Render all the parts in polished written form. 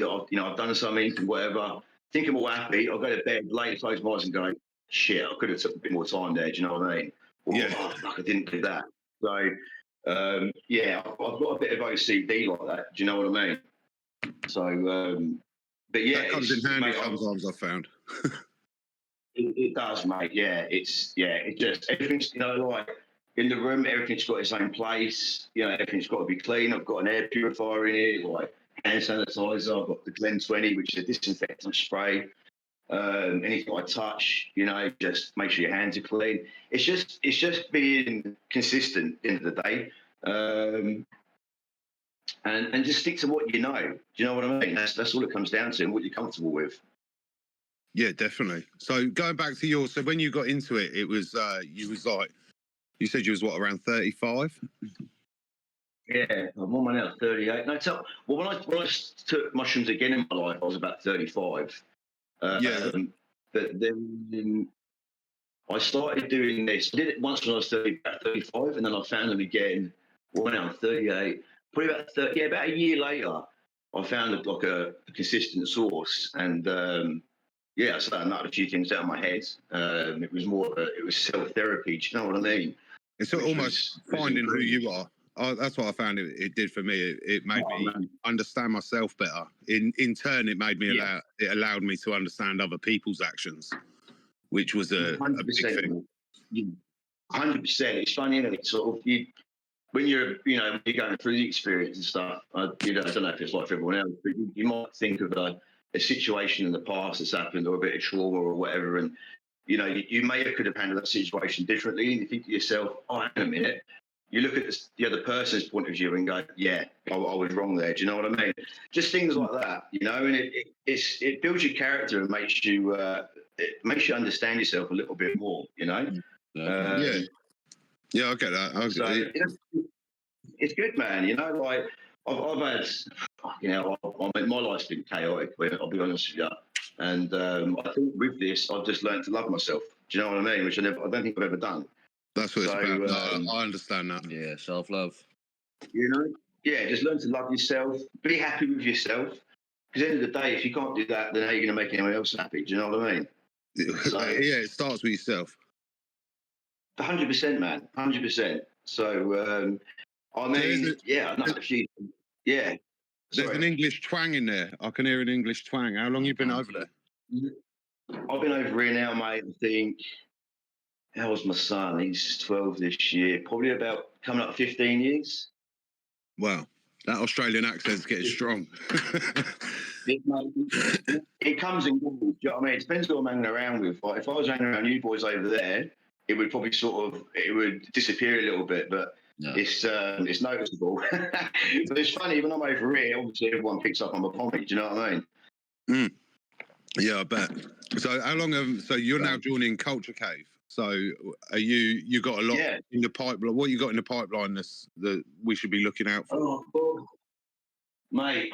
day that I've done something and whatever. Think I'm all happy. I'll go to bed, late, close my eyes, and go, shit, I could have took a bit more time there. Do you know what I mean? Or, oh, fuck, I didn't do that. So, yeah, I've got a bit of OCD like that. Do you know what I mean? So, but yeah, that comes in handy sometimes. I've found. It does, mate. Yeah, it just everything's like in the room, everything's got its own place. Everything's got to be clean. I've got an air purifier in it, like hand sanitizer. I've got the Glen 20, which is a disinfectant spray. Anything I touch, just make sure your hands are clean. It's just being consistent at the end of the day, and just stick to what you know. Do you know what I mean? That's all it comes down to, and what you're comfortable with. Yeah, definitely. So going back to so when you got into it, it was you said you was what, around 35? Yeah, I'm on my now 38. No, when I took mushrooms again in my life, I was about 35. Yeah. But then I started doing this. I did it once when I was 35, and then I found them again when I was 38. Probably about 30, about a year later, I found a consistent source, and I started knocking a few things out of my head. It was it was self-therapy. Do you know what I mean? It's almost finding who you are. That's what I found it did for me. It made me understand myself better. In turn, it made me it allowed me to understand other people's actions, which was a big thing. 100%. It's funny, isn't it? Sort of when you're going through the experience and stuff. I don't know if it's like for everyone else, but you might think of a situation in the past that's happened, or a bit of trauma or whatever, and you may have could have handled that situation differently, and you think to yourself, oh, hang on a minute. You look at the other person's point of view and go, yeah, I was wrong there. Do you know what I mean? Just things like that, and it builds your character and makes you understand yourself a little bit more, Yeah, I get that. It's good, man. Like I've had, my life's been chaotic. I'll be honest with you, and I think with this, I've just learned to love myself. Do you know what I mean? Which I don't think I've ever done. That's what it's about. No, I understand that. Yeah, self-love. Just learn to love yourself. Be happy with yourself. Because at the end of the day, if you can't do that, then how are you going to make anyone else happy? Do you know what I mean? So, yeah, it starts with yourself. 100%, man. 100%. So, I mean, yeah. There's an English twang in there. I can hear an English twang. How long you been over there? I've been over here now, mate. I think, how old's my son? He's 12 this year. Probably about coming up 15 years. Wow. That Australian accent's getting strong. It comes and goes. Do you know what I mean? It depends who I'm hanging around with. Like, if I was hanging around you boys over there, it would probably it would disappear a little bit, but it's noticeable. But it's funny, when I'm over here, obviously everyone picks up on my comedy. Do you know what I mean? Yeah, I bet. So how long so you're now joining Culture Cave. So are you got a lot in the pipeline? What you got in the pipeline that we should be looking out for? Oh, well, mate,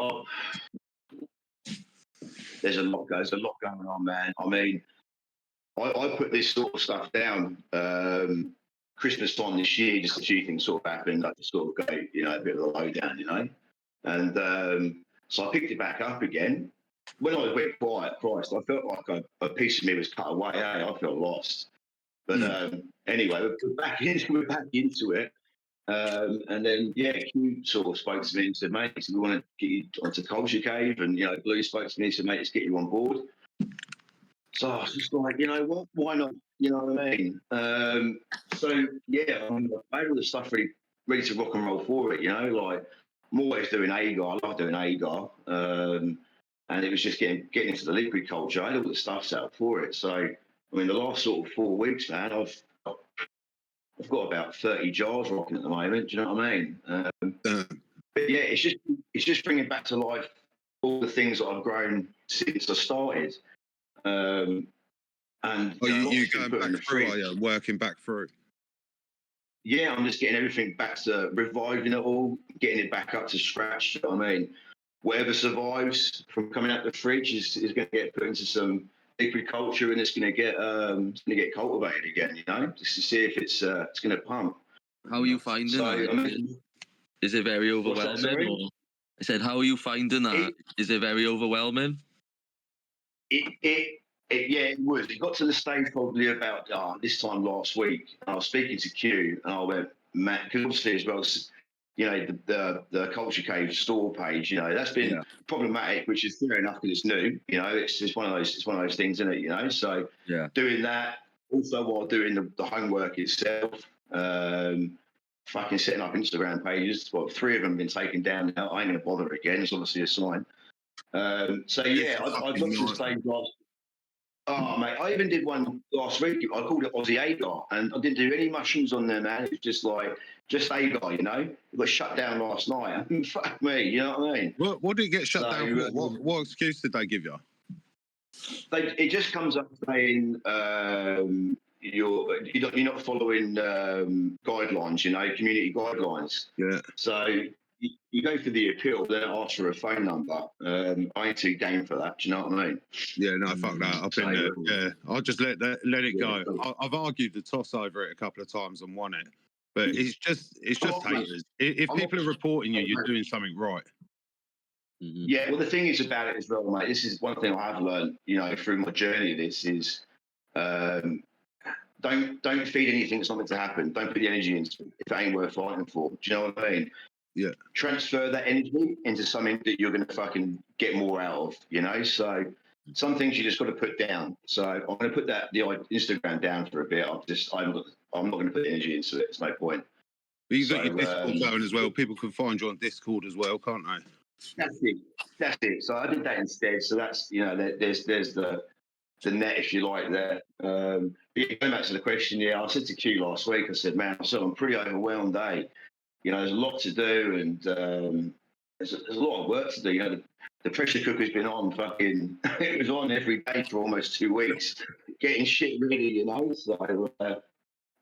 there's a lot going on, man. I mean, I put this sort of stuff down Christmas time this year. Just a few things sort of happened. I just sort of go, a bit of a lowdown, and so I picked it back up again. When I went quiet, Christ, I felt like a piece of me was cut away. I felt lost. But anyway, we're back into it. And then, Q sort of spoke to me and said, mate, we want to get you onto Culture Cave. And, Blue spoke to me and said, mate, let's get you on board. So I was just like, what? Why not? You know what I mean? So, I made all the stuff ready to rock and roll for it, like I'm always doing agar. I love doing agar. And it was just getting into the liquid culture. I had all the stuff set up for it. So, I mean, the last sort of 4 weeks, man, I've got about 30 jars rocking at the moment. Do you know what I mean? But yeah, it's just bringing back to life all the things that I've grown since I started. And you going back through? Are you working back through? Yeah, I'm just getting everything back to reviving it all, getting it back up to scratch. You know what I mean? Whatever survives from coming out the fridge is going to get put into some liquid culture, and it's going to get cultivated again. Just to see if it's going to pump. How are you finding it? So, is it very overwhelming? I said, how are you finding that? Is it very overwhelming? Yeah, it was. It got to the stage probably about this time last week. I was speaking to Q, and I went, Matt, because obviously as well, you know, the Culture Cave store page, you know, that's been problematic, which is fair enough because it's new. You know, it's just one of those things, isn't it? You know, so doing that also while doing the homework itself. Fucking setting up Instagram pages. Well, 3 of them have been taken down now. I ain't gonna bother again. It's obviously a sign. So yeah, I got to the stage last. Oh mate, I even did one last week. I called it Aussie Agar, and I didn't do any mushrooms on there, man. It was just Agar, you know. It got shut down last night. Fuck me, you know what I mean? What did it get shut down for? What excuse did they give you? It just comes up saying you're not following guidelines, you know, community guidelines. Yeah. So you go for the appeal, then it asks for a phone number. I ain't too game for that. Do you know what I mean? Yeah, no, fuck that. I've been there. Yeah, I'll just let it go. I've argued the toss over it a couple of times and won it, but it's just haters. If people are reporting you, you're doing something right. Yeah, well, the thing is about it as well, mate. This is one thing I've learned, you know, through my journey. This is don't feed anything that's not meant to happen. Don't put the energy into it if it ain't worth fighting for. Do you know what I mean? Yeah. Transfer that energy into something that you're going to fucking get more out of, you know? So some things you just got to put down. So I'm going to put the Instagram down for a bit. I'm not going to put energy into it. It's no point. But you've got your Discord going as well. People can find you on Discord as well, can't they? That's it. So I did that instead. So that's, you know, there's the net, if you like, there. Going back to the question, I said to Q last week, I said, man, I'm pretty overwhelmed, eh? You know, there's a lot to do, and there's a lot of work to do. You know, the pressure cooker's been on fucking, it was on every day for almost 2 weeks, getting shit ready, you know. So,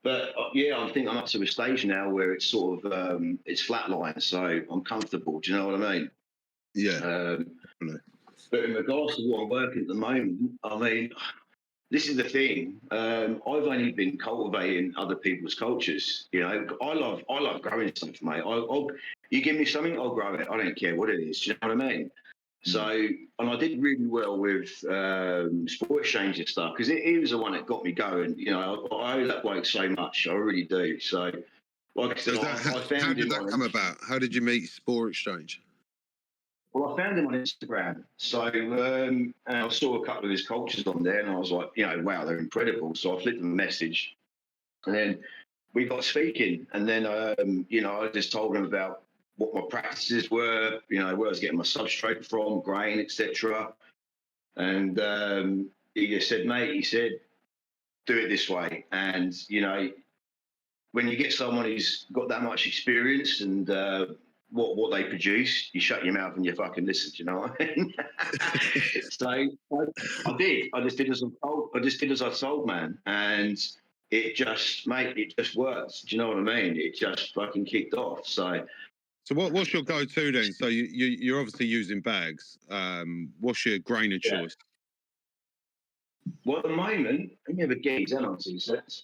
I think I'm up to a stage now where it's sort of, it's flatlined, so I'm comfortable. Do you know what I mean? Yeah. But in regards to what I'm working at the moment, I mean, this is the thing. I've only been cultivating other people's cultures. You know, I love growing stuff, mate. You give me something, I'll grow it. I don't care what it is. Do you know what I mean? So, and I did really well with sport exchange and stuff because he was the one that got me going. You know, I owe that bloke so much. I really do. So, like I said, I found him. How did that come about? How did you meet Sport Exchange? Well, I found him on Instagram. So, and I saw a couple of his cultures on there, and I was like, you know, wow, they're incredible. So I flipped him a message, and then we got speaking. And then, you know, I just told him about what my practices were, you know, where I was getting my substrate from, grain, etc. And he just said, mate, he said, do it this way. And, you know, when you get someone who's got that much experience and what they produce, you shut your mouth and you fucking listen. Do you know what I mean? So I did. I just did as I told. I just did as I told, man, and it just worked. Do you know what I mean? It just fucking kicked off. So what's your go-to then? So you're obviously using bags. What's your grain of choice? Well, at the moment, I never get his NRT sets.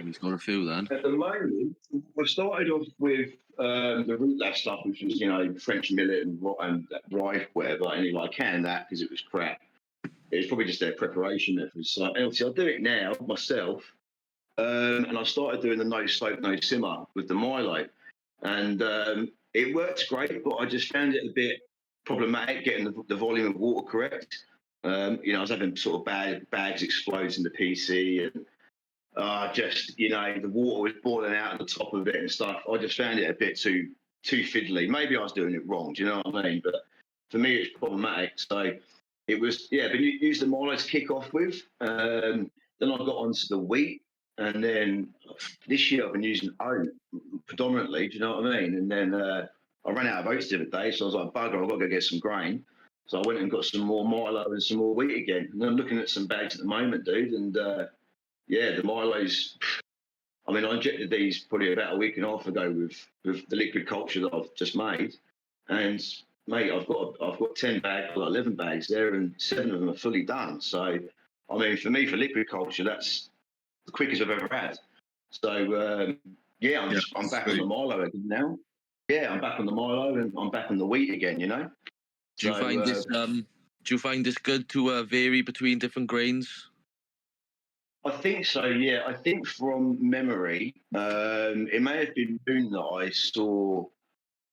He's got a few then. At the moment, I started off with the root lab stuff, which was, you know, French millet and rye, whatever. Anyway, I canned that because it was crap. It was probably just their preparation methods. So obviously, I'll do it now myself. And I started doing the no soak, no simmer with the Milo. And it works great, but I just found it a bit problematic getting the volume of water correct. You know, I was having sort of bags explode in the PC and just, you know, the water was boiling out at the top of it and stuff. I just found it a bit too fiddly. Maybe I was doing it wrong, do you know what I mean? But for me, it's problematic. So it was, but you use the Milo to kick off with. Then I got onto the wheat. And then this year I've been using oat predominantly, do you know what I mean? And then I ran out of oats the other day, so I was like, bugger, I've got to go get some grain. So I went and got some more Milo and some more wheat again. And I'm looking at some bags at the moment, dude, and the Milo's. I mean, I injected these probably about a week and a half ago with the liquid culture that I've just made, and mate, I've got 10 bags, like 11 bags there, and 7 of them are fully done. So, I mean, for me, for liquid culture, that's the quickest I've ever had. So, I'm back on the Milo again now. yeah, I'm back on the Milo and I'm back on the wheat again. You know. Do you find this? Do you find this good to vary between different grains? I think so. Yeah, I think from memory, it may have been Moon that I saw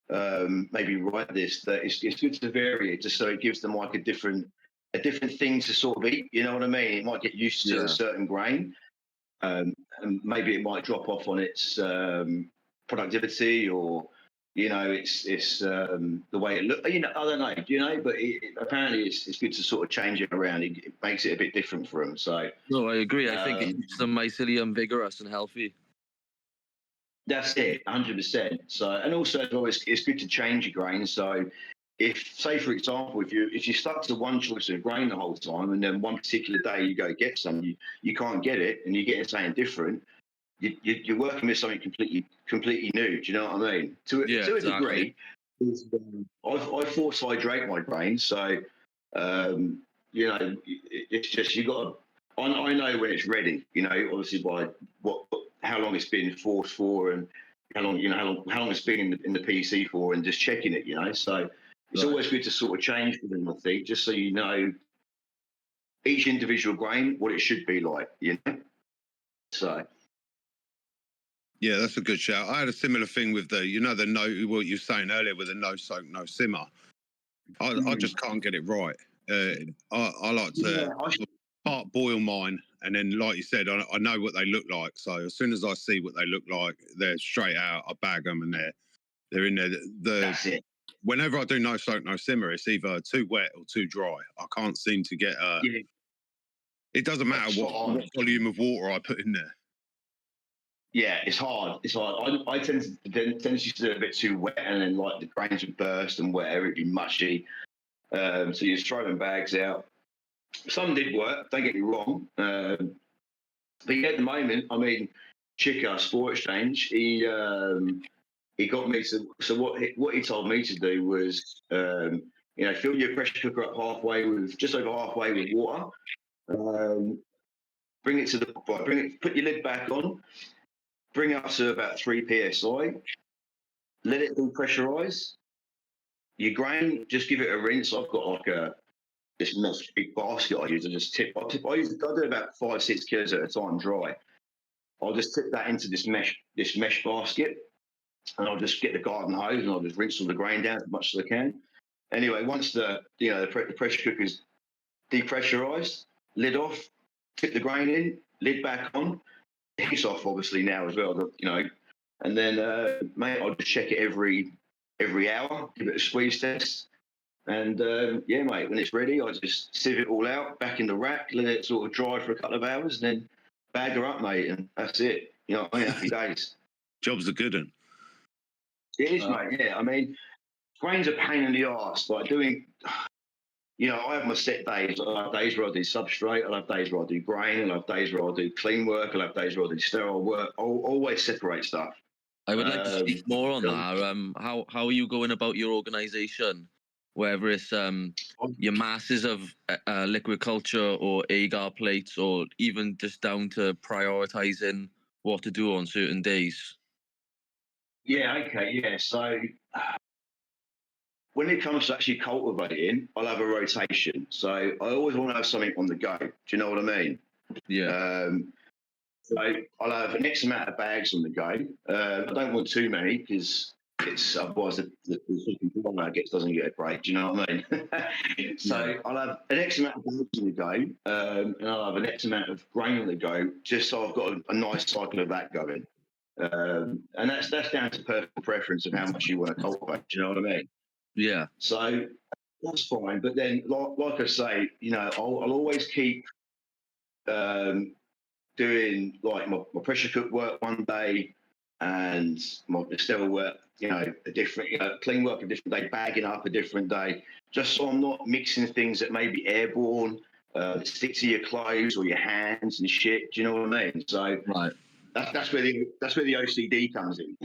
maybe write this, that it's good to vary it just so it gives them like a different thing to sort of eat. You know what I mean? It might get used to a certain grain, and maybe it might drop off on its productivity, or you know, it's the way it looks. You know, I don't know. You know, but apparently it's good to sort of change it around. It makes it a bit different for them. So No, I agree. I think it keeps the mycelium vigorous and healthy. That's it, 100%. So, and also it's good to change your grain. So, if, say, for example, if you stuck to one choice of grain the whole time, and then one particular day you go get some, you can't get it, and you get something different, you're working with something completely new. Do you know what I mean? To a degree, I force hydrate my grain, so you know, it's just you got to. I know when it's ready. You know, obviously by how long it's been forced for, and how long it's been in the PC for, and just checking it. You know, so it's always good to sort of change with them, I think, just so you know each individual grain what it should be like. You know, so. Yeah, that's a good shout. I had a similar thing with what you were saying earlier with the no soak, no simmer. I just can't get it right. I like to part boil mine, and then, like you said, I know what they look like. So as soon as I see what they look like, they're straight out. I bag them, and they're in there. That's it. Whenever I do no soak, no simmer, it's either too wet or too dry. I can't seem to get. It doesn't matter what volume of water I put in there. Yeah, it's hard. It's hard. I tend to do it a bit too wet, and then like the grains would burst and whatever, it'd be mushy. So you just throw them bags out. Some did work. Don't get me wrong. But yeah, at the moment, I mean, Chica Sport Exchange, he got me to. So what he told me to do was, you know, fill your pressure cooker up just over halfway with water. Bring it to put your lid back on. Bring it up to about 3 psi. Let it depressurize. Your grain, just give it a rinse. I've got like this nice big basket I use. I do about 5-6 kilos at a time dry. I'll just tip that into this mesh basket, and I'll just get the garden hose and I'll just rinse all the grain down as much as I can. Anyway, once the pressure cooker's depressurized, lid off, tip the grain in, lid back on, heat's off obviously now as well. You know, and then mate, I'll just check it every hour, give it a squeeze test. And yeah, mate, when it's ready, I just sieve it all out, back in the rack, let it sort of dry for a couple of hours, and then bag her up, mate, and that's it. You know, happy days. Job's a good one. It is, mate. Yeah, I mean, grain's a pain in the arse. Like doing, you know, I have my set days. I have days where I do substrate. I have days where I do grain. I have days where I do clean work. I have days where I do sterile work. I'll always separate stuff. I would like to speak more on that. How are you going about your organisation? Whether it's your masses of liquid culture or agar plates, or even just down to prioritising what to do on certain days. Yeah, okay, yeah. So when it comes to actually cultivating, I'll have a rotation. So I always want to have something on the go. Do you know what I mean? Yeah. So I'll have an X amount of bags on the go. I don't want too many because it's otherwise the I guess doesn't get a break. Do you know what I mean? So I'll have an X amount of bags on the go, and I'll have an X amount of grain on the go, just so I've got a nice cycle of that going. And that's down to personal preference of how much you want to cultivate. Do you know what I mean? Yeah. So that's fine. But then, like I say, you know, I'll always keep doing like my pressure cook work one day and my sterile work, you know, a different, you know, clean work a different day, bagging up a different day, just so I'm not mixing things that may be airborne, that stick to your clothes or your hands and shit. Do you know what I mean? So right. That's where the OCD comes in.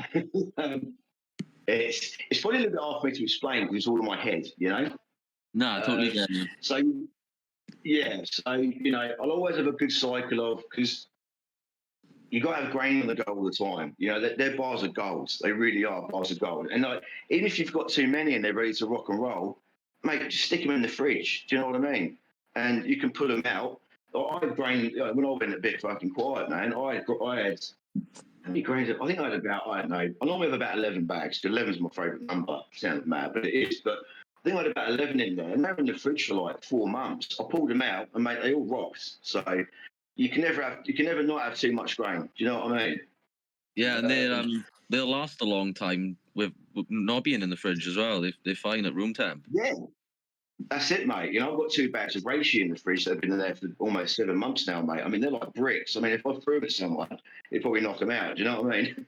It's probably a little bit hard for me to explain because it's all in my head, you know. No, I totally get you. So yeah, so you know, I'll always have a good cycle of because you got to have grain on the go all the time. You know, they're bars of gold. They really are bars of gold. And like, even if you've got too many and they're ready to rock and roll, mate, just stick them in the fridge. Do you know what I mean? And you can pull them out. I had grain, when I went a bit fucking quiet, man, I had how many grains? I think I had about, I don't know, I normally have about 11 bags, because 11 is my favourite number. Sounds mad, but it is. But I think I had about 11 in there, and they were in the fridge for like 4 months. I pulled them out, and mate, they all rocked. So you can never not have too much grain. Do you know what I mean? Yeah, and they'll last a long time with not being in the fridge as well. They're fine at room temp. Yeah, that's it, mate. You know, I've got 2 bags of reishi in the fridge that have been in there for almost 7 months now, mate. I mean, they're like bricks. I mean, if I threw them at someone, it'd probably knock them out. Do you know what I mean?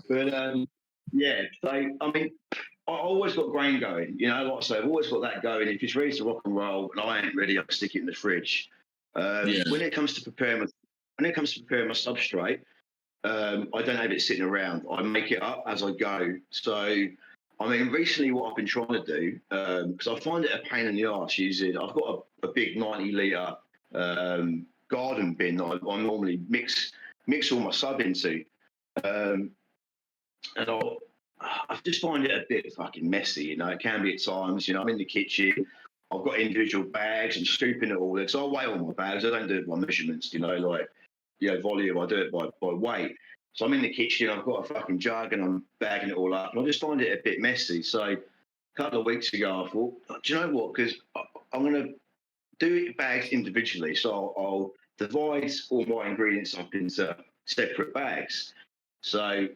But yeah, so I mean, I always got grain going. You know, like I say, I've always got that going. If it's ready to rock and roll, and I ain't ready, I stick it in the fridge. When it comes to preparing my substrate, I don't have it sitting around. I make it up as I go. So, I mean, recently what I've been trying to do, because I find it a pain in the arse using, I've got a big 90-litre garden bin that I normally mix all my sub into. And I just find it a bit fucking messy, you know. It can be at times, you know. I'm in the kitchen, I've got individual bags and scooping it all. So I weigh all my bags. I don't do it by measurements, you know, like, you know, volume. I do it by weight. So I'm in the kitchen, I've got a fucking jug and I'm bagging it all up. And I just find it a bit messy. So a couple of weeks ago, I thought, do you know what? Because I'm going to do it bags individually. So I'll divide all my ingredients up into separate bags. So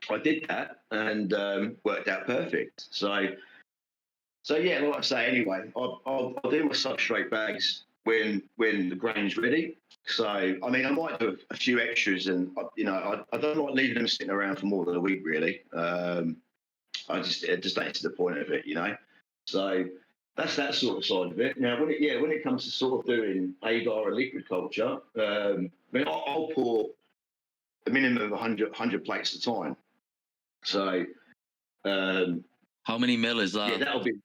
I did that and worked out perfect. So yeah, like I say, anyway, I'll do my substrate bags when the grain's ready. So I mean, I might do a few extras, and you know, I don't like leaving them sitting around for more than a week, really. It just ain't to the point of it, you know. So that's that sort of side of it. Now, when it comes to sort of doing agar and liquid culture, I mean, I'll pour a minimum of 100 plates at a time. So, how many mil is that? Yeah, that'll be.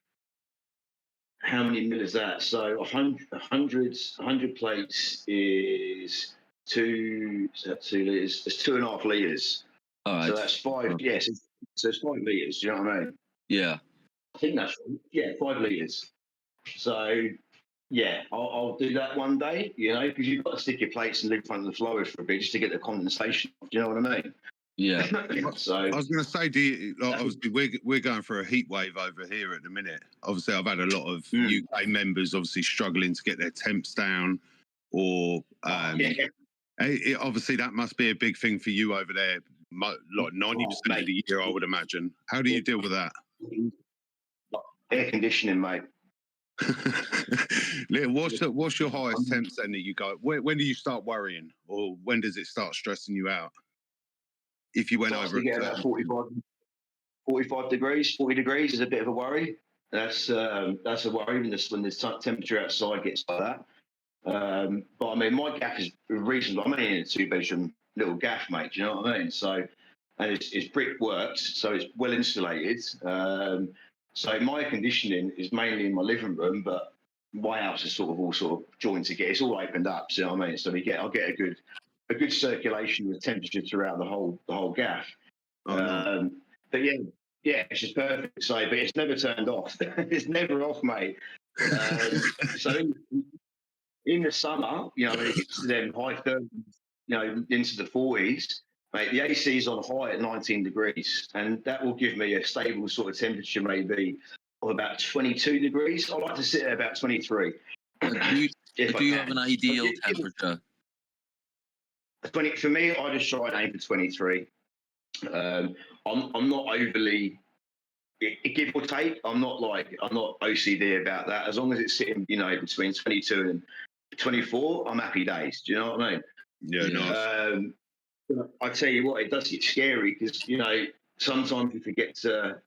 How many mil is that? So 100 plates is 2 litres. It's 2.5 litres. All right. So that's 5. Yes, so it's 5 litres. Do you know what I mean? Yeah. I think that's 5 litres. So yeah, I'll do that one day. You know, because you've got to stick your plates and leave in front of the flowers for a bit just to get the condensation. Do you know what I mean? Yeah. So I was going to say, obviously we're going for a heat wave over here at the minute. Obviously, I've had a lot of UK members obviously struggling to get their temps down, or obviously that must be a big thing for you over there. Like 90% of the year, I would imagine. How do you deal with that? Air conditioning, mate. What's your highest temps then that you go? When do you start worrying, or when does it start stressing you out? If you went over, to get about 45 degrees, 40 degrees is a bit of a worry. That's a worry when the temperature outside gets like that. But I mean, my gaff is reasonable. I'm only in a 2-bedroom little gaff, mate. Do you know what I mean? So, and it's brick worked, so it's well insulated. So my conditioning is mainly in my living room, but my house is all joined together. It's all opened up. So you know what I mean? So I'll get a good circulation of temperature throughout the whole gaff. But yeah, it's just perfect. So, but it's never turned off. It's never off, mate. So in the summer, you know, when it gets to them high 30s, you know, into the 40s, mate, the AC is on high at 19 degrees, and that will give me a stable sort of temperature, maybe of about 22 degrees. I like to sit at about 23. Do you have an ideal temperature? For me, I just try and aim for 23. I'm not overly give or take. I'm not OCD about that. As long as it's sitting, you know, between 22 and 24, I'm happy days. Do you know what I mean? Yeah, nice. I tell you what, it does get scary because, you know, sometimes if you get a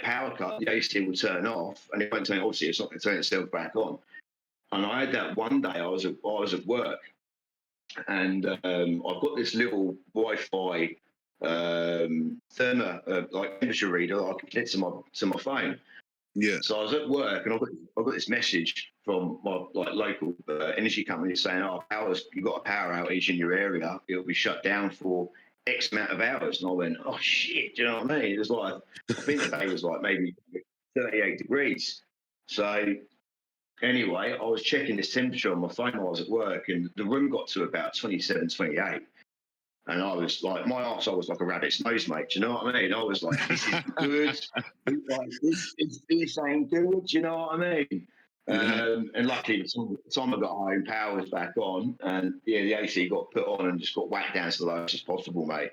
power cut, the AC will turn off, and it won't turn. Obviously, it's not going to turn itself back on. And I had that one day. I was at work, and I've got this little Wi-Fi like temperature reader that I can connect to my phone. Yeah. So I was at work and I got this message from my local energy company saying, "Oh, you've got a power outage in your area. It'll be shut down for X amount of hours." And I went, "Oh shit!" Do you know what I mean? It was like, I think the day was like maybe 38 degrees. So anyway, I was checking this temperature on my phone while I was at work, and the room got to about 27, 28. And I was like, my arsehole was like a rabbit's nose, mate. Do you know what I mean? I was like, this is good. Like, this ain't good. Do you know what I mean? And luckily, the time I got home, power was back on, and yeah, the AC got put on and just got whacked down to the lowest as possible, mate.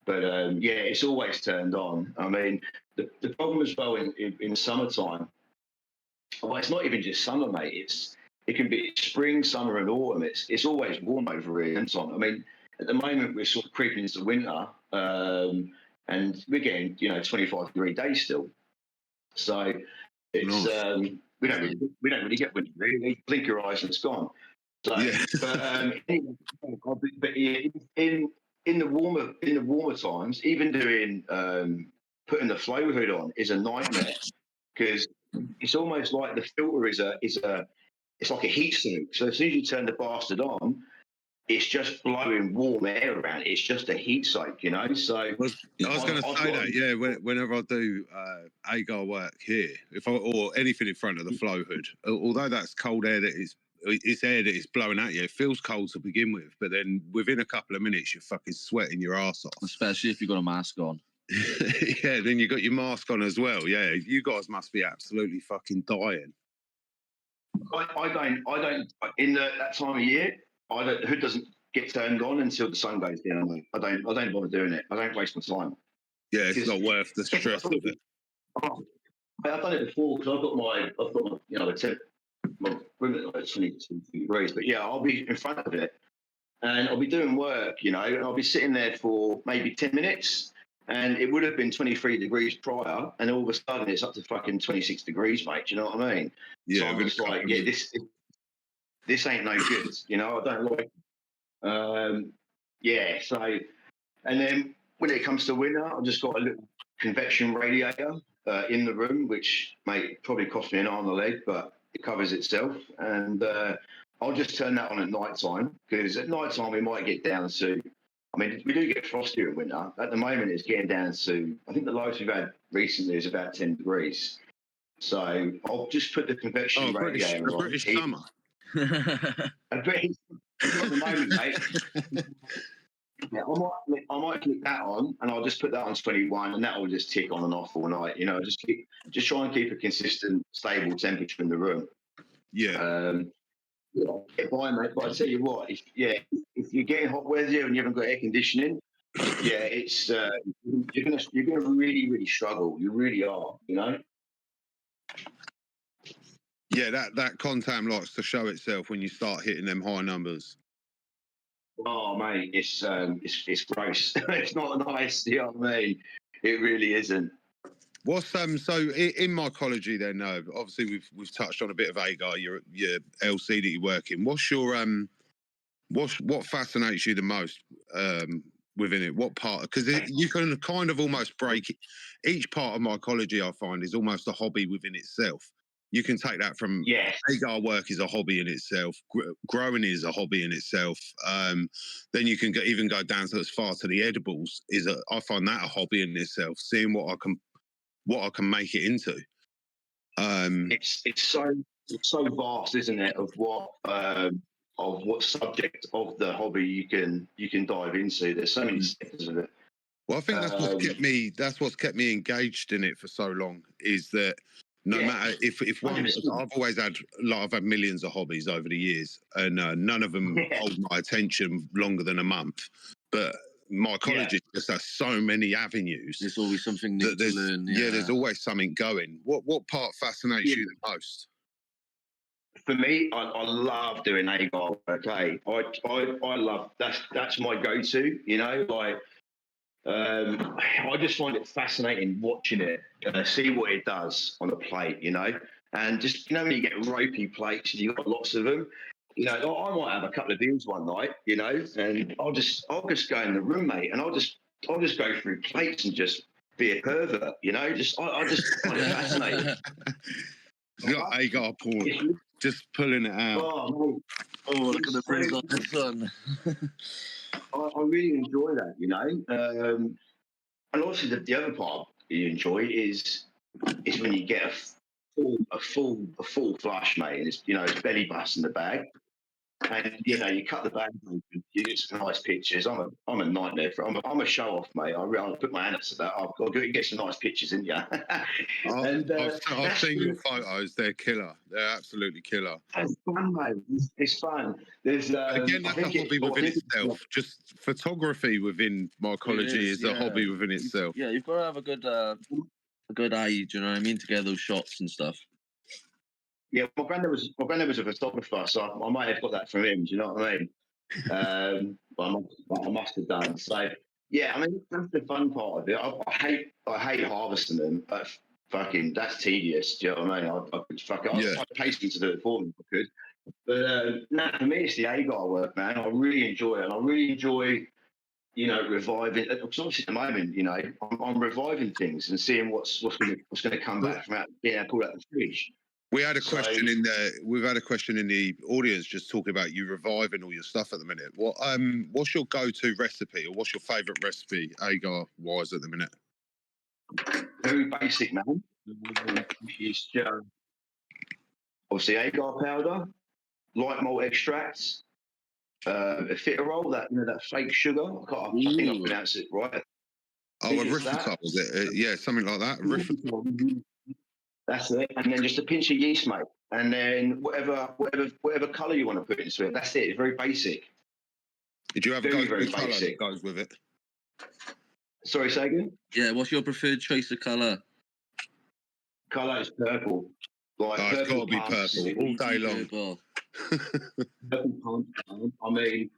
But yeah, it's always turned on. I mean, the problem as well in summertime, well, it's not even just summer, mate. It can be spring, summer, and autumn. It's always warm over here, and I mean, at the moment we're sort of creeping into winter, and we're getting 25-degree days still. So it's Nice. we don't really get winter. Really, blink your eyes and it's gone. So, Yeah. but yeah, in the warmer times, even doing putting the flow hood on is a nightmare because it's almost like the filter is it's like a heat sink. So as soon as you turn the bastard on, it's just blowing warm air around. It's just a heat soak, So I was going to say that, yeah. Whenever I do agar work here, or anything in front of the flow hood, although that's cold air it's air that is blowing at you. It feels cold to begin with, but then within a couple of minutes, you're fucking sweating your ass off. Especially if you've got a mask on. Yeah, then you got your mask on as well. Yeah, you guys must be absolutely fucking dying. I don't. In that time of year, the hood doesn't get turned on until the sun goes down. I don't bother doing it. I don't waste my time. Yeah, it's not worth the stress of it. I've done it before because I've got my my room at like 22 degrees. But yeah, I'll be in front of it and I'll be doing work, and I'll be sitting there for maybe 10 minutes. And it would have been 23 degrees prior, and all of a sudden it's up to fucking 26 degrees, mate. Do you know what I mean? Yeah, so I'm just like, yeah, this ain't no good. I don't like. Yeah. So, and then when it comes to winter, I've just got a little convection radiator in the room, which probably cost me an arm and a leg, but it covers itself. And I'll just turn that on at night time because at night time we might get down to. I mean, we do get frost here in winter. At the moment, it's getting down to. I think the lowest we've had recently is about 10 degrees. So I'll just put the convection radiator on. British summer. A British at the moment, mate. Yeah, I might click that on, and I'll just put that on 21, and that will just tick on and off all night. Just try and keep a consistent, stable temperature in the room. Yeah. Get by, mate. But I tell you what, if you're getting hot weather and you haven't got air conditioning, yeah, it's you're gonna really, really struggle. You really are, Yeah, that contam likes to show itself when you start hitting them high numbers. Oh, mate, it's gross. It's not nice. You know what I mean? It really isn't. What's so in mycology then? Obviously we've touched on a bit of agar, your LC that you work in. What's your what fascinates you the most within it? What part? Because you can kind of almost break it. Each part of mycology I find is almost a hobby within itself. You can take that from agar work is a hobby in itself. Growing is a hobby in itself. Then you can even go down to as far to the edibles. I find that a hobby in itself. Seeing what I can make it into. It's so vast, isn't it? Of what subject of the hobby you can dive into. There's so many sectors of it. Well, I think that's what's kept me engaged in it for so long. Is that no matter if one, I've had millions of hobbies over the years, and none of them hold my attention longer than a month. But mycology just has so many avenues. There's always something new to learn. Yeah, there's always something going. What part fascinates you the most? For me, I love doing agar. Okay, I love that's my go-to. I just find it fascinating watching it, see what it does on a plate. And just when you get ropey plates and you've got lots of them. I might have a couple of beers one night, and I'll just go in the room, mate, and I'll just go through plates and just be a pervert, you know. I just find it fascinating. It's got agar porn, just pulling it out. Oh, look at the Breeze on the sun. I really enjoy that, you know. And also the other part you enjoy is when you get a full flush, mate. And it's, you know, it's belly bust in the bag. And you know, you cut the bag open, you get some nice pictures. I'm a nightmare for. I'm a show off, mate. I'll put my hand up to that. I've got to get some nice pictures, in you? I've seen your photos. They're killer. They're absolutely killer. It's fun, mate. It's fun. There's again, that's a hobby within itself. Just photography within mycology is a hobby within itself. Yeah, you've got to have a good eye. Do you know what I mean? To get those shots and stuff. Yeah, my granddad was a photographer, so I might have got that from him. Do you know what I mean? I must have done. So yeah, I mean that's the fun part of it. I hate harvesting them. But fucking that's tedious. Do you know what I mean? I could I'd pay someone to do it for me if I could. But for me it's the agar work, man. I really enjoy it, and I really enjoy, you know, reviving. Because obviously at the moment, you know, I'm reviving things and seeing what's going to come back from being able to pull out the fridge. We had a question we've had a question in the audience just talking about you reviving all your stuff at the minute. What's your go-to recipe, or what's your favourite recipe, agar-wise, at the minute? Very basic, man. It's just obviously agar powder, light malt extracts, fitterol, that fake sugar. I think I pronounced it right. Oh, a riffitol, was it? Yeah, something like that. That's it. And then just a pinch of yeast, mate. And then whatever colour you want to put into it. That's it. It's very basic. Did you have very, a very colour basic that goes with it? Sorry, say again? Yeah, what's your preferred choice of colour? Colour is purple. Like it's got to be purple all day long. Purple pump. I mean,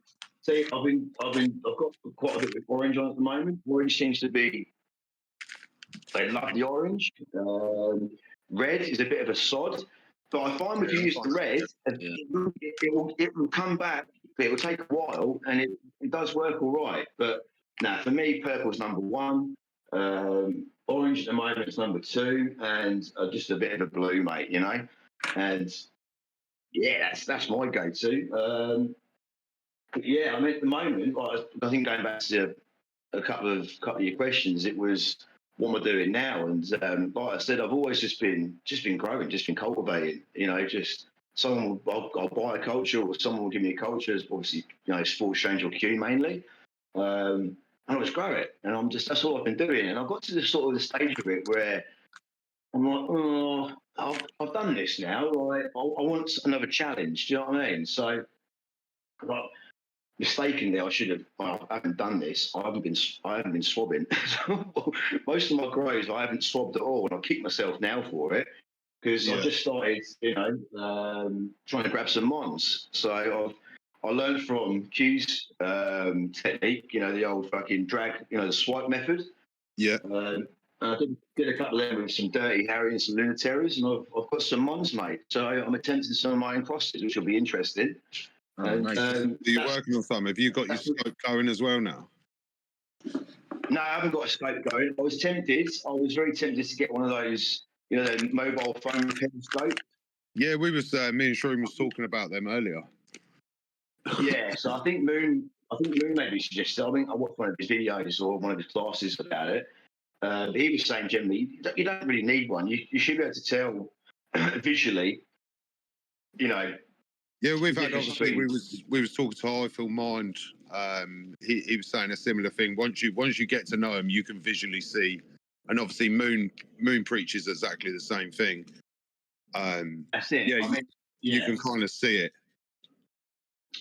see, I've got quite a bit of orange on at the moment. Orange seems to be. They love the orange. Red is a bit of a sod, but I find if you use the red, it will come back. But it will take a while, and it does work all right. But for me, purple is number one. Orange at the moment is number two, and just a bit of a blue, mate. You know, and yeah, that's my go-to. Yeah, I mean, at the moment, I think going back to a couple of your questions, it was what am I doing now? And like I said, I've always just been growing, just been cultivating. You know, just I'll buy a culture, or someone will give me a culture. It's obviously, you know, sport exchange or Q mainly, and I just grow it. And that's all I've been doing. And I've got to the sort of the stage of it where I'm like, oh, I've done this now. Like, I want another challenge. Do you know what I mean? So, like, mistakenly, I haven't done this. I haven't been swabbing. Most of my grows, I haven't swabbed at all, and I kick myself now for it because I just started, you know, trying to grab some mons. So I learned from Q's technique, you know, the old fucking drag, you know, the swipe method. Yeah. I did a couple of them with some Dirty Harry and some Lunataries, and I've got some mons made. So I'm attempting some of my own crosses, which will be interesting. Nice. Are you working on some? Have you got your scope going as well now? No, I haven't got a scope going. I was very tempted to get one of those, you know, the mobile phone pen scope. Yeah, me and Shroom was talking about them earlier. Yeah, so I think Moon maybe suggested. I think I watched one of his videos or one of his classes about it. He was saying generally, you don't really need one. You should be able to tell visually, you know. Yeah, we've had, obviously, we was talking to I Feel Mind. He was saying a similar thing. Once you get to know him, you can visually see, and obviously Moon preaches exactly the same thing. That's it. Yeah, you can kind of see it.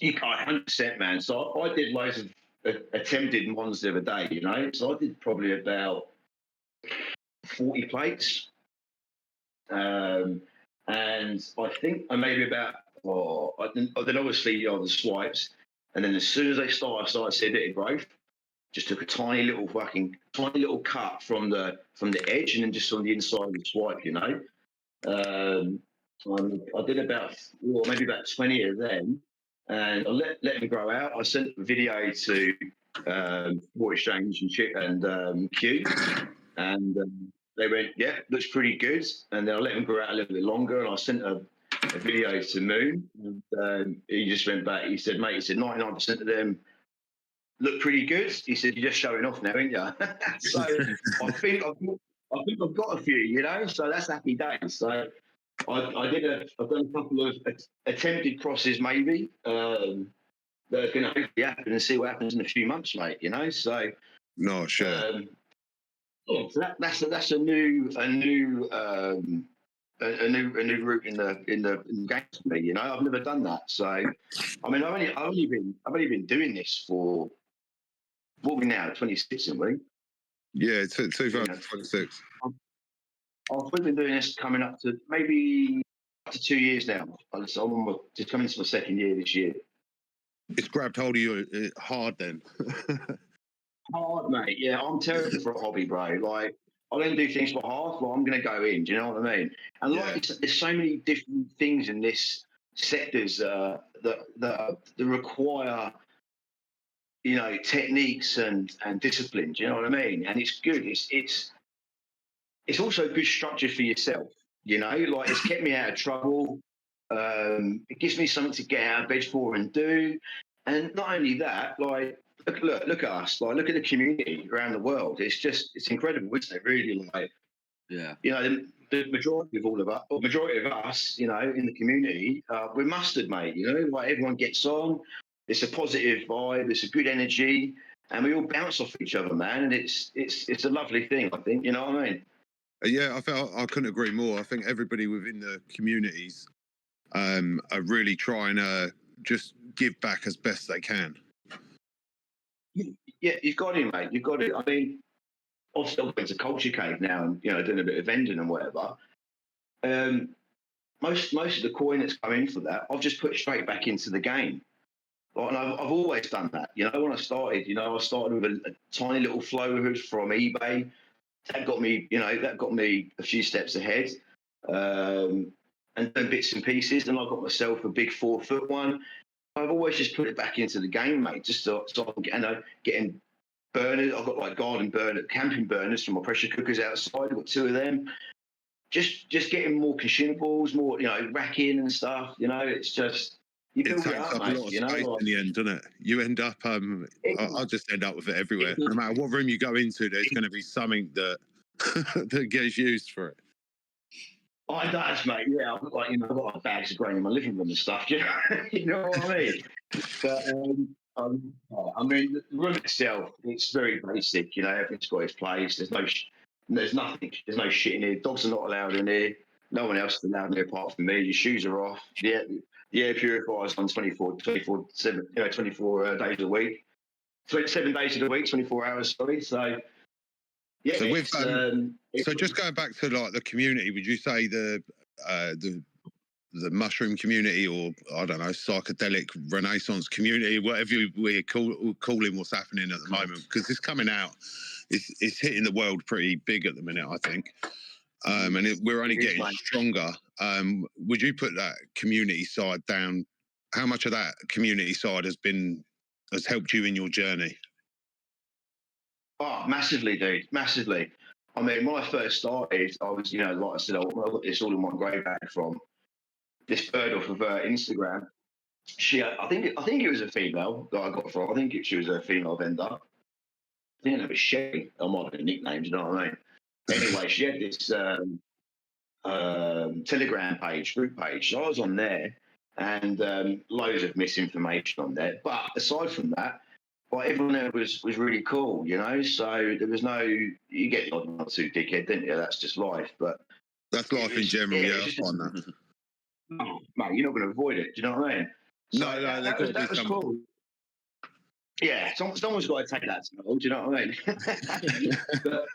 You can't 100%, man. So I did loads of attempted ones the other day, you know. So I did probably about 40 plates, and I think I about. Then obviously the swipes, and then as soon as I started to see a bit of growth, just took a tiny little cut from the edge, and then just on the inside of the swipe, you know. I did maybe about 20 of them, and I let them grow out. I sent a video to Sport Exchange and Q, And they went, yeah, looks pretty good. And then I let them grow out a little bit longer, and I sent a video to Moon, and he just went back. He said, mate, he said 99% of them look pretty good. He said, you're just showing off now, ain't you? So I think I've got a few, you know. So that's happy days. So I've done a couple of attempted crosses, maybe. That are going to hopefully happen, and see what happens in a few months, mate. You know. So no, sure. Yeah, so that's a new route in the game for me. You know, I've never done that. So, I mean, I've only been doing this for what are we now 26, aren't we? Yeah, 2026. I've been doing this coming up to maybe up to 2 years now. I'm just coming to my second year this year. It's grabbed hold of you hard then. Hard, mate. Yeah, I'm terrible for a hobby, bro. Like, I don't do things for half. Well, I'm going to go in. Do you know what I mean? And like, there's so many different things in this sectors that require, you know, techniques and discipline. Do you know what I mean? And it's good. It's also good structure for yourself. You know, like, it's kept me out of trouble. It gives me something to get out of bed for and do. And not only that, like, look at us, like, look at the community around the world. It's incredible, isn't it? Really, like, yeah, you know, the majority of us, you know, in the community, we're mustard, mate. You know, like, everyone gets on. It's a positive vibe. It's a good energy, and we all bounce off each other, man. And it's a lovely thing, I think. You know what I mean? Yeah, I couldn't agree more. I think everybody within the communities are really trying to just give back as best they can. Yeah, you've got it, mate. You've got it. I mean, obviously, I've been to Culture Cave now, and, you know, doing a bit of vending and whatever. Most of the coin that's come in for that, I've just put straight back into the game. Like, and I've always done that. You know, when I started, you know, I started with a tiny little flow hood from eBay. That got me, you know, a few steps ahead. And then bits and pieces. Then I got myself a big 4-foot one. I've always just put it back into the game, mate, just so I can getting burners. I've got like camping burners from my pressure cookers outside. I've got 2 of them. Just getting more consumables, more, you know, racking and stuff. You know, it's just, you build it up, mate. You know, space in the end, doesn't it? You end up, I'll just end up with it everywhere. No matter what room you go into, there's going to be something that that gets used for it. Oh, it does, mate. Yeah, I've got, like, you know, I've got like bags of grain in my living room and stuff. You know what I mean? But I mean, the room itself, it's very basic. You know, everything's got its place. There's nothing. There's no shit in here. Dogs are not allowed in here. No one else is allowed in here apart from me. Your shoes are off. The air purifier's on 24 7, you know, 24 days a week. 7 days of the week, 24 hours. Sorry. So yeah. So so just going back to like the community, would you say the mushroom community, or I don't know, psychedelic renaissance community, whatever we're calling what's happening at the moment, because it's coming out, it's hitting the world pretty big at the minute, I think, and we're only getting stronger. Would you put that community side down? How much of that community side has helped you in your journey? Oh, massively, dude, massively. I mean, when I first started, I was, you know, like I said, I got this all in one grey bag from this bird off of Instagram. I think it was a female that I got from. I think she was a female vendor. I think it was Sherry. I might have a nickname. Do you know what I mean? Anyway, she had this Telegram group page. So I was on there, and loads of misinformation on there. But aside from that, like, everyone there was really cool, you know. So there was no, you get the odd one or two dickhead, didn't you? That's just life. But that's life in general. Yeah, I find that. Oh, mate, you're not going to avoid it. Do you know what I mean? So that was cool. Yeah, someone's got to take that to me. Do you know what I mean? But,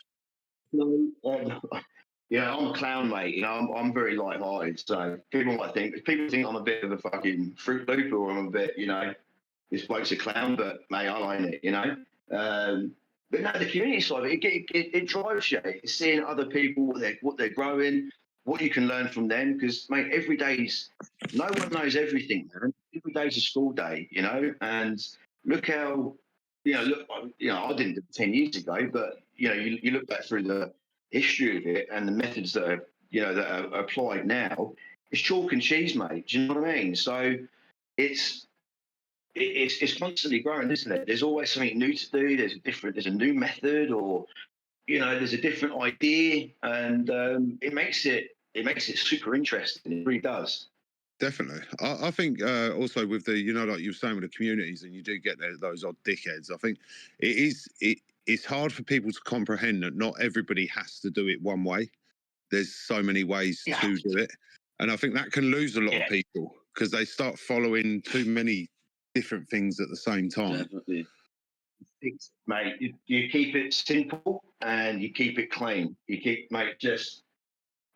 yeah, I'm a clown, mate. You know, I'm very light-hearted. So people think I'm a bit of a fucking Fruit Loop, or I'm a bit, you know, this bloke's a clown, but mate, I like it, you know. But no, the community side of it, it drives you. It's seeing other people, what they're growing, what you can learn from them. Because, mate, no one knows everything, man. Every day's a school day, you know. And look how, I didn't do it 10 years ago, but you look back through the history of it and the methods that are, that are applied now, it's chalk and cheese, mate. Do you know what I mean? So it's constantly growing, isn't it? There's always something new to do. There's a new method, or there's a different idea, and it makes it super interesting. It really does. Definitely. I think also with the, like you were saying with the communities, and you do get those odd dickheads. I think it's hard for people to comprehend that not everybody has to do it one way. There's so many ways to do it. And I think that can lose a lot of people because they start following too many different things at the same time. Definitely. Mate, you keep it simple and you keep it clean. Just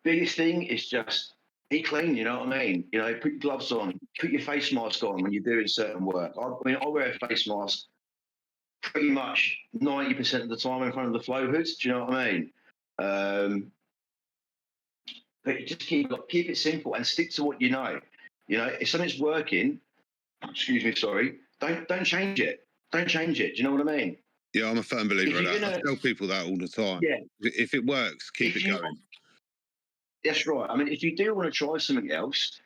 biggest thing is just be clean, you know what I mean? Put your gloves on, put your face mask on when you're doing certain work. I wear a face mask pretty much 90% of the time in front of the flow hoods, do you know what I mean? But you just keep it simple and stick to what you know. If something's working, excuse me, sorry, don't change it. Don't change it. Do you know what I mean? Yeah, I'm a firm believer of that. I tell people that all the time. Yeah. If it works, keep it going. That's right. I mean, if you do want to try something else,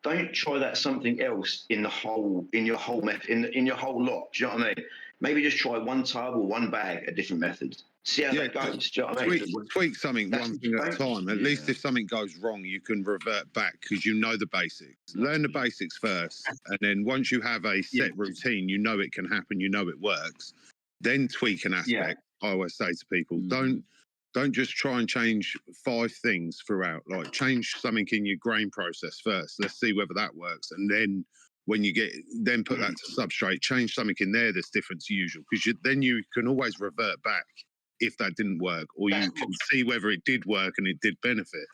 don't try that something else in your whole lot. Do you know what I mean? Maybe just try one tub or one bag, a different method. See how that goes. Do you know what I mean? Tweak something one thing at a time. At least if something goes wrong, you can revert back because you know the basics. Learn the basics first, and then once you have a set routine, you know it can happen, you know it works. Then tweak an aspect. I always say to people, don't just try and change 5 things throughout. Like change something in your grain process first. Let's see whether that works, and then when you then put that to substrate, change something in there that's different to usual, because then you can always revert back if that didn't work, or you can see whether it did work and it did benefit.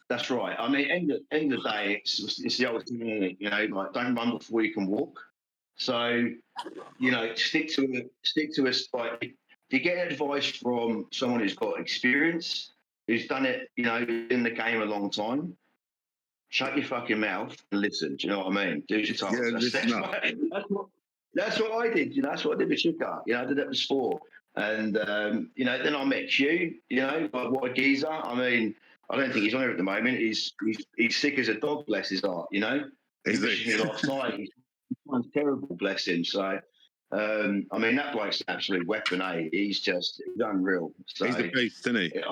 That's right. I mean, end of the day, it's the old thing, isn't it? Like don't run before you can walk. So, stick to it. Like if you get advice from someone who's got experience, who's done it, in the game a long time, shut your fucking mouth and listen. Do you know what I mean? Do your task. That's what I did. That's what I did with Chica. I did that with Sport. And, then I met Hugh, like what a geezer. I mean, I don't think he's on here at the moment. He's sick as a dog, bless his heart, He messaged me last night. He's terrible, bless him. So, I mean, that bloke's an absolute weapon, eh? He's unreal. So, he's a beast, isn't he?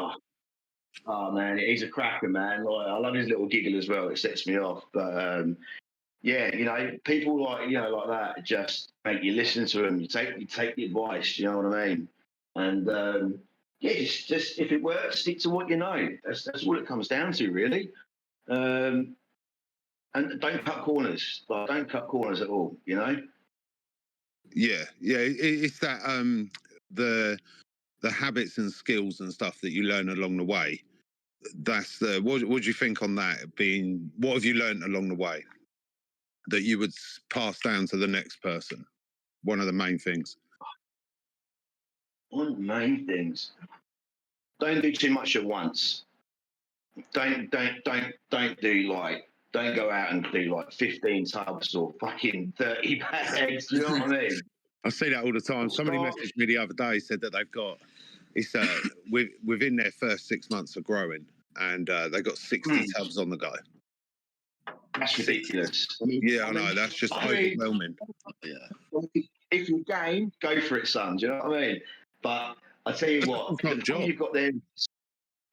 Oh, man, he's a cracker, man. Like, I love his little giggle as well. It sets me off. But, people like that just make you listen to them. You take the advice. You know what I mean? And just if it works, stick to what you know. That's all it comes down to, really. And don't cut corners. Like, don't cut corners at all. Yeah. It's that the habits and skills and stuff that you learn along the way. That's what do you think on that? What have you learned along the way that you would pass down to the next person? One of the main things. One of the main things. Don't do too much at once. Don't go out and do like 15 tubs or fucking 30 bags. You know what I mean? I see that all the time. Somebody messaged me the other day, said that they've got within their first 6 months of growing, and they got 60 tubs on the go. That's ridiculous. I know. That's just overwhelming. If you're game, go for it, son. Do you know what I mean? But I tell you what, the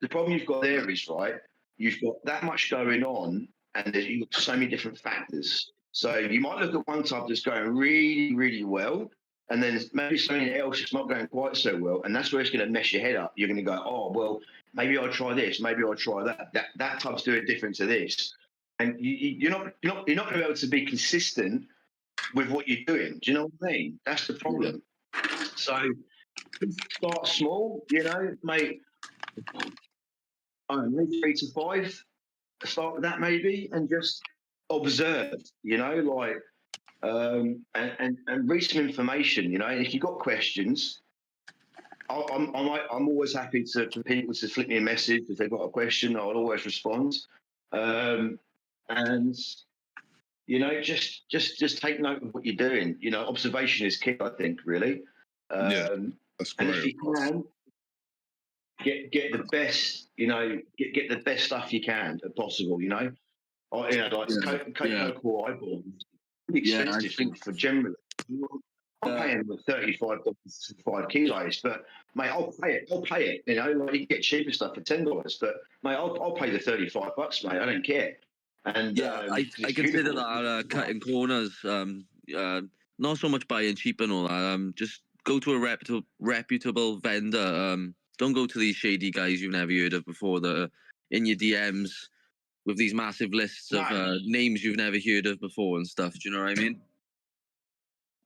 problem you've got there is, right, you've got that much going on, and you've got so many different factors. So you might look at one tub that's going really, really well, and then maybe something else that's not going quite so well, and that's where it's going to mess your head up. You're going to go, oh, well, maybe I'll try this, maybe I'll try that. That tub's doing different to this. And you're not going to be able to be consistent with what you're doing. Do you know what I mean? That's the problem. So start small, mate. I don't know, 3 to 5. Start with that maybe, and just observe. And read some information. And if you've got questions, I'm always happy for people to flip me a message if they've got a question. I'll always respond. And just take note of what you're doing. Observation is key, I think, really. That's And great. if you can, get the best, get the best stuff you can possible, like cocoa eyeballs, pretty Yeah, I expensive think for generally. I'm uh, paying $35 for 5 kilos, but mate, I'll pay it. I'll pay it. Like you can get cheaper stuff for $10, but mate, I'll pay the $35, mate. I don't care. And yeah, I it's consider beautiful. that cutting corners. Not so much buying cheap and all that. Just go to a reputable vendor. Don't go to these shady guys you've never heard of before that are in your DMs with these massive lists of No. names you've never heard of before and stuff. Do you know what I mean?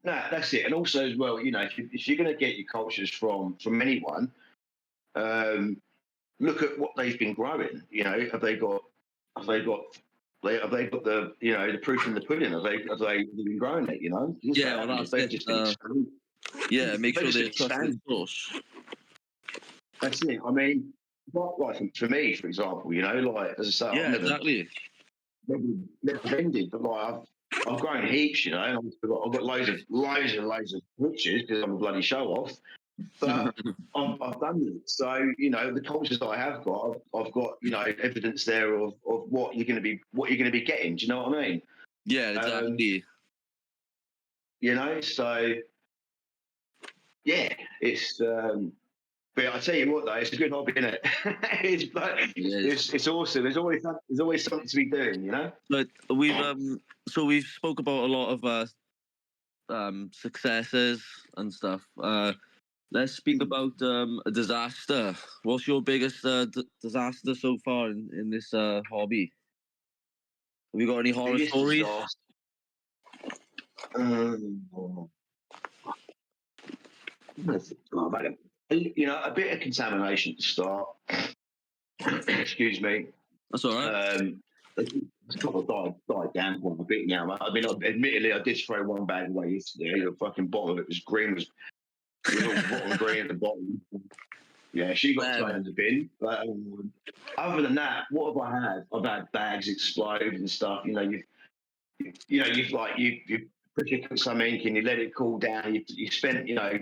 No, that's it. And also as well, if you're going to get your cultures from anyone, look at what they've been growing. Have they got the the proof in the pudding? Have they been growing it? Yeah, well, that's They've it. just been Yeah, make they've sure just they're trusted expanded. source. That's it. I mean, like for me, for example, like as I say, I've Yeah, never exactly. vended, but like I've grown heaps, and I've got loads of pictures because I'm a bloody show off. But I've done it. So the cultures that I have got, I've got evidence there of what you're going to be getting. Do you know what I mean? Yeah, exactly. So yeah, it's. But I tell you what, though, it's a good hobby, isn't it? It's awesome. There's always something to be doing, But we've spoke about a lot of successes and stuff. Let's speak about a disaster. What's your biggest disaster so far in this hobby? Have you got any horror Biggest stories? disaster. A bit of contamination to start. Excuse me. That's all right. It's kind of died down quite a bit now. I mean, admittedly, I did throw one bag away yesterday. The fucking bottom of it was green. It was all rotten green at the bottom. Yeah, she got thrown in the bin. But other than that, what have I had? I've had bags explode and stuff. You put some ink and you let it cool down. You spent a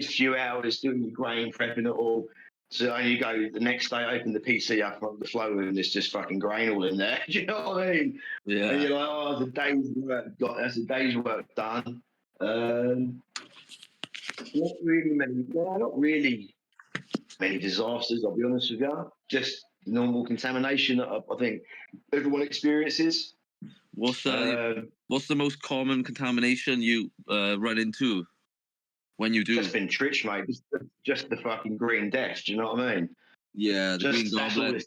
few hours doing your grain, prepping it all. So you go the next day, open the PC up on the flow, and there's just fucking grain all in there. Do you know what I mean? Yeah. And you're like, oh, the day's work. That's a day's work done. Not really many disasters. I'll be honest with you. Just normal contamination that I think everyone experiences. What's the most common contamination you run into when you do? Just been trich, mate. Just the fucking green death. Do you know what I mean? Yeah, the green goblin.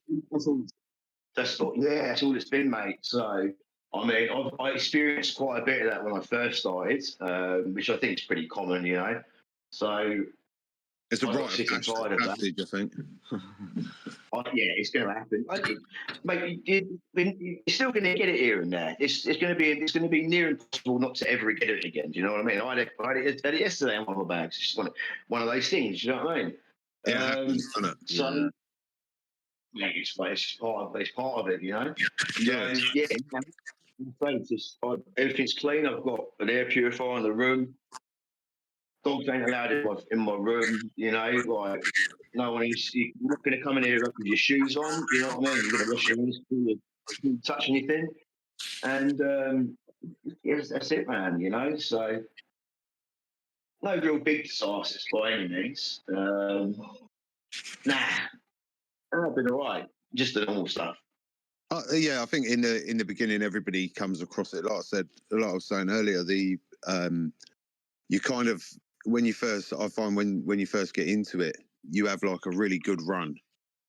That's all it's been, mate. So, I mean, I experienced quite a bit of that when I first started, which I think is pretty common, So, it's a I got rite sick of and tired of that. passage, I think. Yeah, it's going to happen. Mate, you're still going to get it here and there. It's going to be near impossible not to ever get it again. Do you know what I mean? I had it yesterday on one of my bags. It's just one of those things. Do you know what I mean? It happens, doesn't it? So, yeah, it's part of it. Yeah. Everything's clean. I've got an air purifier in the room. Dogs ain't allowed in my room. Like no one is. You're not going to come in here with your shoes on. You know what I mean? You're going to wash your hands before you touch anything. And yes, that's it, man. So no real big disasters by any means. Nah, I've been all right. Just the normal stuff. Yeah, I think in the beginning everybody comes across it. Like I said, like I was saying earlier, you kind of I find when you first get into it, you have like a really good run,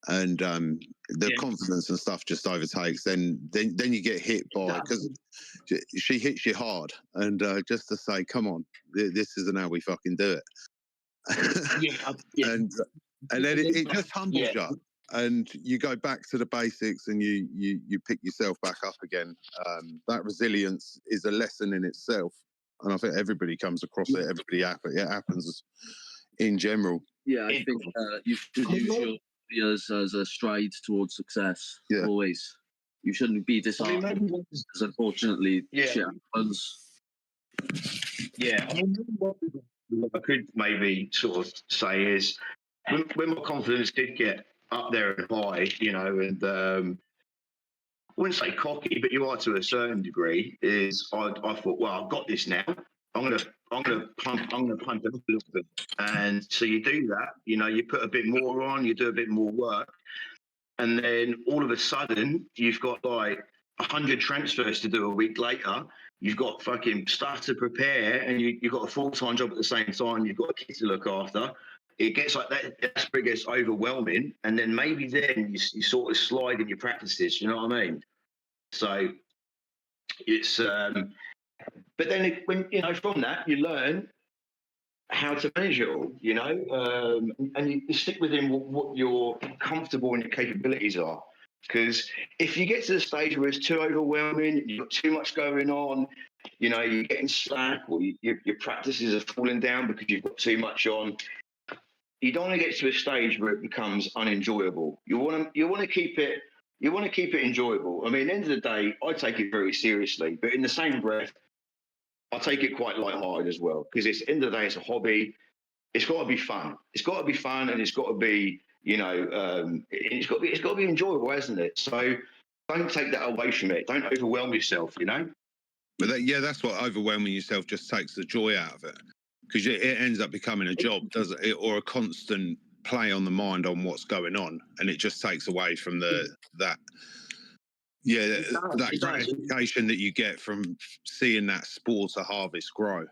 and the confidence and stuff just overtakes. Then you get hit by, because she hits you hard, and just to say, come on, this isn't how we fucking do it. And then it just humbles you, and you go back to the basics, and you pick yourself back up again. That resilience is a lesson in itself, and I think everybody comes across it. It happens in general. Yeah, I think you should use your years as a stride towards success. Yeah. Always. You shouldn't be disheartened, because unfortunately, shit happens. Yeah, I mean, what I could maybe sort of say is when my confidence did get up there and high, you know, and I wouldn't say cocky, but you are to a certain degree. Is I thought, well, I've got this now. I'm gonna pump it up a little bit, and so you do that. You know, you put a bit more on, you do a bit more work, and then all of a sudden you've got like 100 transfers to do a week later. You've got fucking stuff to prepare, and you've got a full-time job at the same time. You've got a kid to look after. It gets like that. That's where it gets overwhelming, and then maybe then you sort of slide in your practices. You know what I mean? So it's. But then when you know from that you learn how to manage it all. You know, and you stick within what you're comfortable and your capabilities are. Because if you get to the stage where it's too overwhelming, you've got too much going on, you know, you're getting slack, or your practices are falling down because you've got too much on. You don't want to get to a stage where it becomes unenjoyable. You want to keep it. You want to keep it enjoyable. I mean, at the end of the day, I take it very seriously, but in the same breath, I take it quite lighthearted as well. Because it's at the end of the day, it's a hobby. It's got to be fun. It's got to be fun, and it's got to be, you know, it's got to be enjoyable, hasn't it? So don't take that away from it. Don't overwhelm yourself, you know. But that's what overwhelming yourself just takes the joy out of it, because it ends up becoming a job, doesn't it, or a constant play on the mind on what's going on, and it just takes away from that gratification that you get from seeing that spore to harvest grow.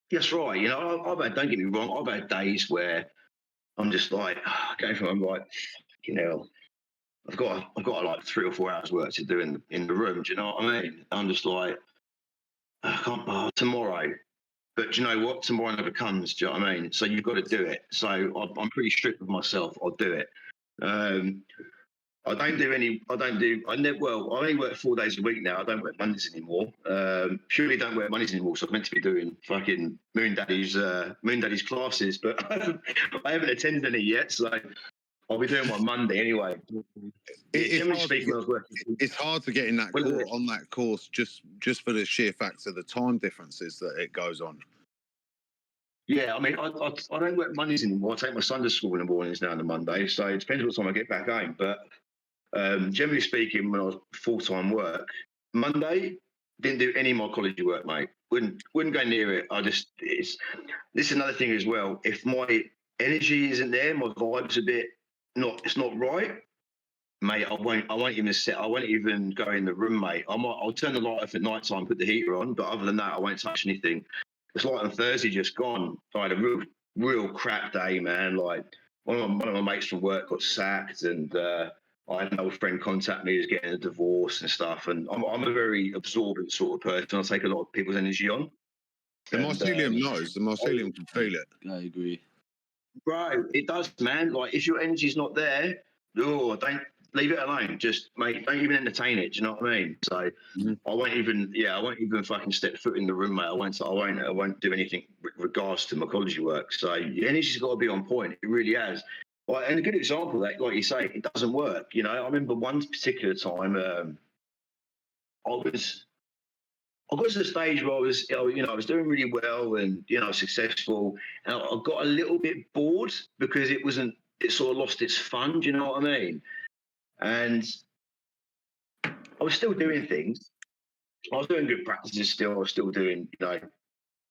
That's right. You know, don't get me wrong, I've had days where I'm just like, I'm like, you know, I've got like 3 or 4 hours work to do in the room. Do you know what I mean? I'm just like, tomorrow. But do you know what? Tomorrow never comes. Do you know what I mean? So you've got to do it. So I'm pretty strict with myself. I'll do it. I only work 4 days a week now. I don't work Mondays anymore. Purely don't work Mondays anymore. So I'm meant to be doing fucking Moon Daddy's classes, but I haven't attended any yet. So I'll be doing one Monday anyway. It's hard to get in that on that course just for the sheer fact of the time differences that it goes on. Yeah, I mean, I don't work Mondays anymore. I take my son to school in the mornings now on the Monday, so it depends what time I get back home. But generally speaking, when I was full-time work, Monday, didn't do any mycology work, mate. Wouldn't go near it. This is another thing as well. If my energy isn't there, my vibe's a bit it's not right, mate, I won't even go in the room, mate. I'll turn the light off at night time, put the heater on, but other than that, I won't touch anything. It's like on Thursday just gone. I had a real crap day, man. Like one of my mates from work got sacked, and I had an old friend contact me who's getting a divorce and stuff. And I'm a very absorbent sort of person. I take a lot of people's energy on. The mycelium knows. The mycelium can feel it. I agree. Bro, it does, man. Like if your energy's not there, don't leave it alone. Just mate, don't even entertain it. Do you know what I mean? So I won't even fucking step foot in the room, mate. I won't do anything with regards to mycology work. So your energy's got to be on point. It really has. Like, and a good example of that, like you say, it doesn't work. You know, I remember one particular time, I got to the stage where I was doing really well and, you know, successful. And I got a little bit bored because it sort of lost its fun. Do you know what I mean? And I was still doing things. I was doing good practices still. I was still doing, you know,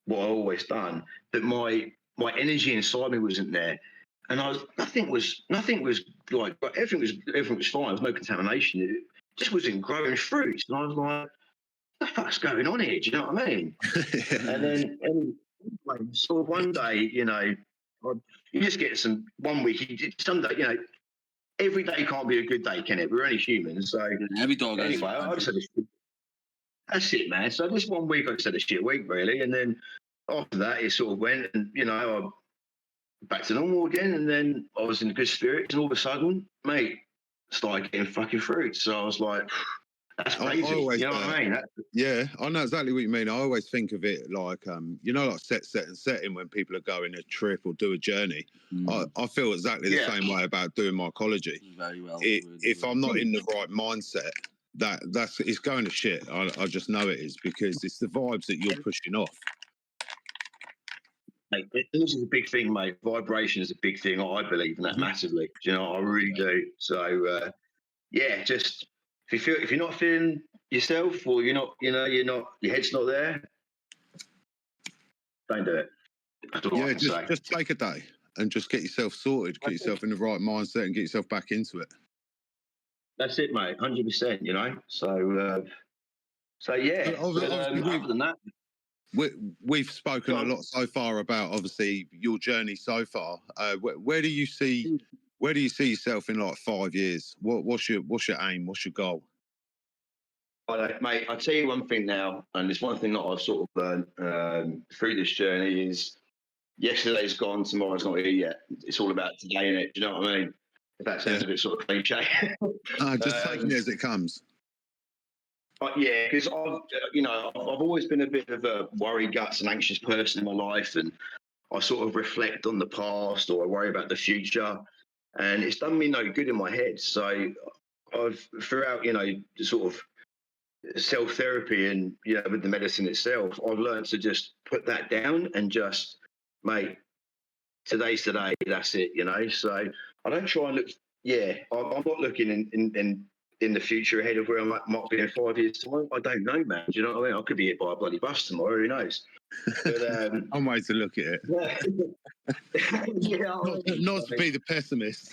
what I always done. But my energy inside me wasn't there. And nothing was like, everything was fine. There was no contamination. It just wasn't growing fruit. And I was like, what the fuck's going on here? Do you know what I mean? And then sort of one day, you know, you just get one week, some day, you know, every day can't be a good day, can it? We're only humans. So every dog anyway, I just had that's it, man. So this one week I just had a shit week, really. And then after that, it sort of went and, you know, I back to normal again. And then I was in good spirits. And all of a sudden, mate, started getting fucking fruit. So I was like, that's crazy. You know what I mean? Yeah, I know exactly what you mean. I always think of it like, you know, like set and setting when people are going a trip or do a journey. I feel exactly the same way about doing mycology. Very well. If I'm not in the right mindset, it's going to shit. I just know it is, because it's the vibes that you're pushing off. Mate, this is a big thing, mate. Vibration is a big thing. I believe in that massively. Do you know? I really do. So yeah, just if you're not feeling yourself, or you're not, your head's not there, don't do it. That's all I can say. Just take a day and just get yourself sorted, get yourself in the right mindset, and get yourself back into it. That's it, mate. 100%. So yeah. Other than that, we've spoken a lot so far about obviously your journey so far. Where do you see yourself in like 5 years? What's your aim? What's your goal? Mate, I'll tell you one thing now, and it's one thing that I've sort of learned through this journey is yesterday's gone, tomorrow's not here yet. It's all about today, innit? Do you know what I mean? If that sounds a bit sort of cliche. Just taking it as it comes. But yeah, because I've always been a bit of a worry guts and anxious person in my life, and I sort of reflect on the past, or I worry about the future, and it's done me no good in my head. So I've throughout, sort of self-therapy and with the medicine itself, I've learned to just put that down and just, mate, today's today, that's it. So I don't try and look. I'm not looking in the future ahead of where I might be in 5 years time. I don't know, man. Do you know what I mean? I could be hit by a bloody bus tomorrow, who knows? But one way to look at it. Not to be the pessimist.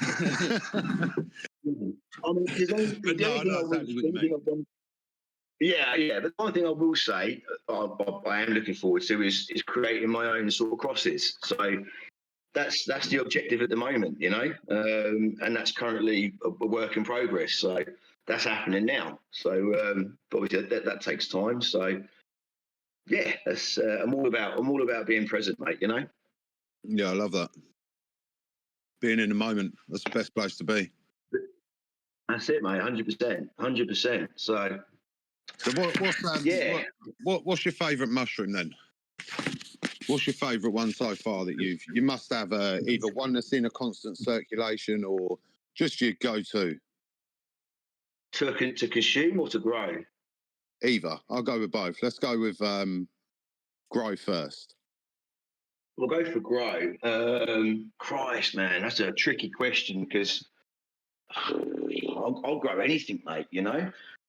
Yeah. But one thing I will say, I am looking forward to is creating my own sort of crosses. So that's the objective at the moment, and that's currently a work in progress. So that's happening now. So obviously that takes time. So yeah, that's I'm all about being present, mate. Yeah, I love that. Being in the moment, that's the best place to be. That's it, mate. 100%. So what's your favourite mushroom then? What's your favourite one so far that you must have either one that's in a constant circulation or just your go-to? To consume or to grow? Either. I'll go with both. Let's go with grow first. We'll go for grow. Christ, man, that's a tricky question because I'll grow anything, mate.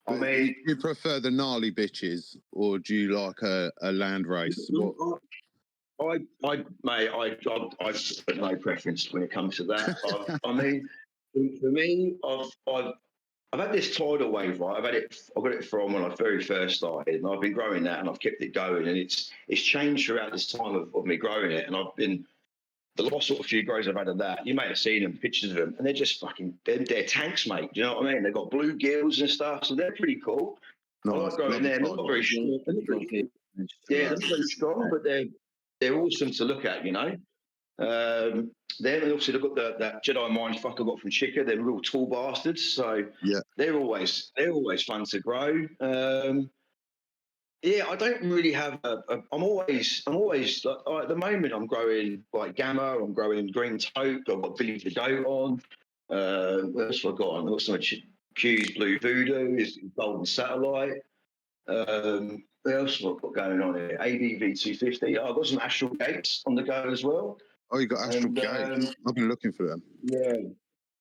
I mean, do you prefer the gnarly bitches or do you like a land race? I've got no preference when it comes to that. I mean, for me, I've had this tidal wave, right? I got it from when I very first started, and I've been growing that, and I've kept it going, and it's changed throughout this time of me growing it, and I've been the last sort of few grows I've had of that. You may have seen them, pictures of them, and they're just fucking they're tanks, mate. Do you know what I mean? They've got blue gills and stuff, so they're pretty cool. I like growing them. They're not very strong. They're not very strong, but they're awesome to look at. Them, and obviously they've got that Jedi mind fuck I got from Chica. They're real tall bastards, so yeah, they're always fun to grow. I don't really have I'm always like at the moment I'm growing like Gamma, I'm growing Green Taupe, I've got Billy the Goat on. What else have I got on? I've got some Q's Blue Voodoo, is Golden Satellite. What else have I got going on here? ABV 250. I've got some Astral Gates on the go as well. Oh, you got Astral Gates? I've been looking for them. Yeah.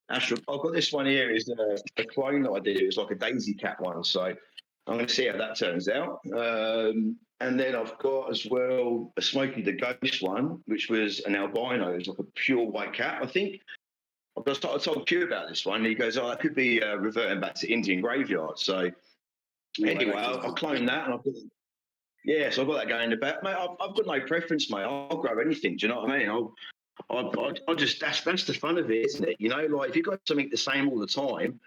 Astral. I've got this one here. Is a clone that I did. It was like a daisy cat one. So I'm going to see how that turns out. And then I've got as well a Smokey the Ghost one, which was an albino. It was like a pure white cat, I think. I told Q about this one. And he goes, "Oh, it could be reverting back to Indian graveyard." So anyway, I'll clone that. And so I've got that going in the back. Mate, I've got no preference, mate. I'll grow anything. Do you know what I mean? I just that's the fun of it, isn't it? Like if you've got something the same all the time,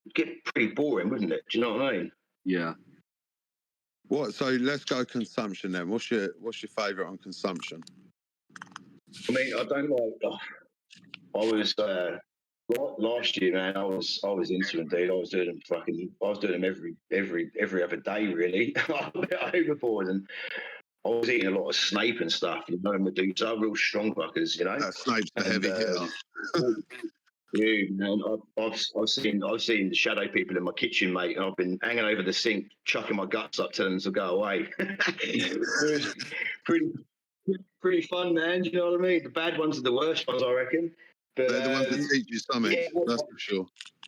it'd get pretty boring, wouldn't it? Do you know what I mean? Yeah. So let's go consumption then. What's your favourite on consumption? I mean, I don't like. I was last year, man. I was into them, dude. I was doing them every other day, really. I was a bit overboard, and I was eating a lot of Snape and stuff. And the dudes are real strong fuckers, That Snape's the heavy hitter. Dude, man, I've seen the shadow people in my kitchen, mate, and I've been hanging over the sink, chucking my guts up, telling them to go away. It was pretty fun, man. Do you know what I mean? The bad ones are the worst ones, I reckon. But They're the ones that teach you something, yeah, that's for sure.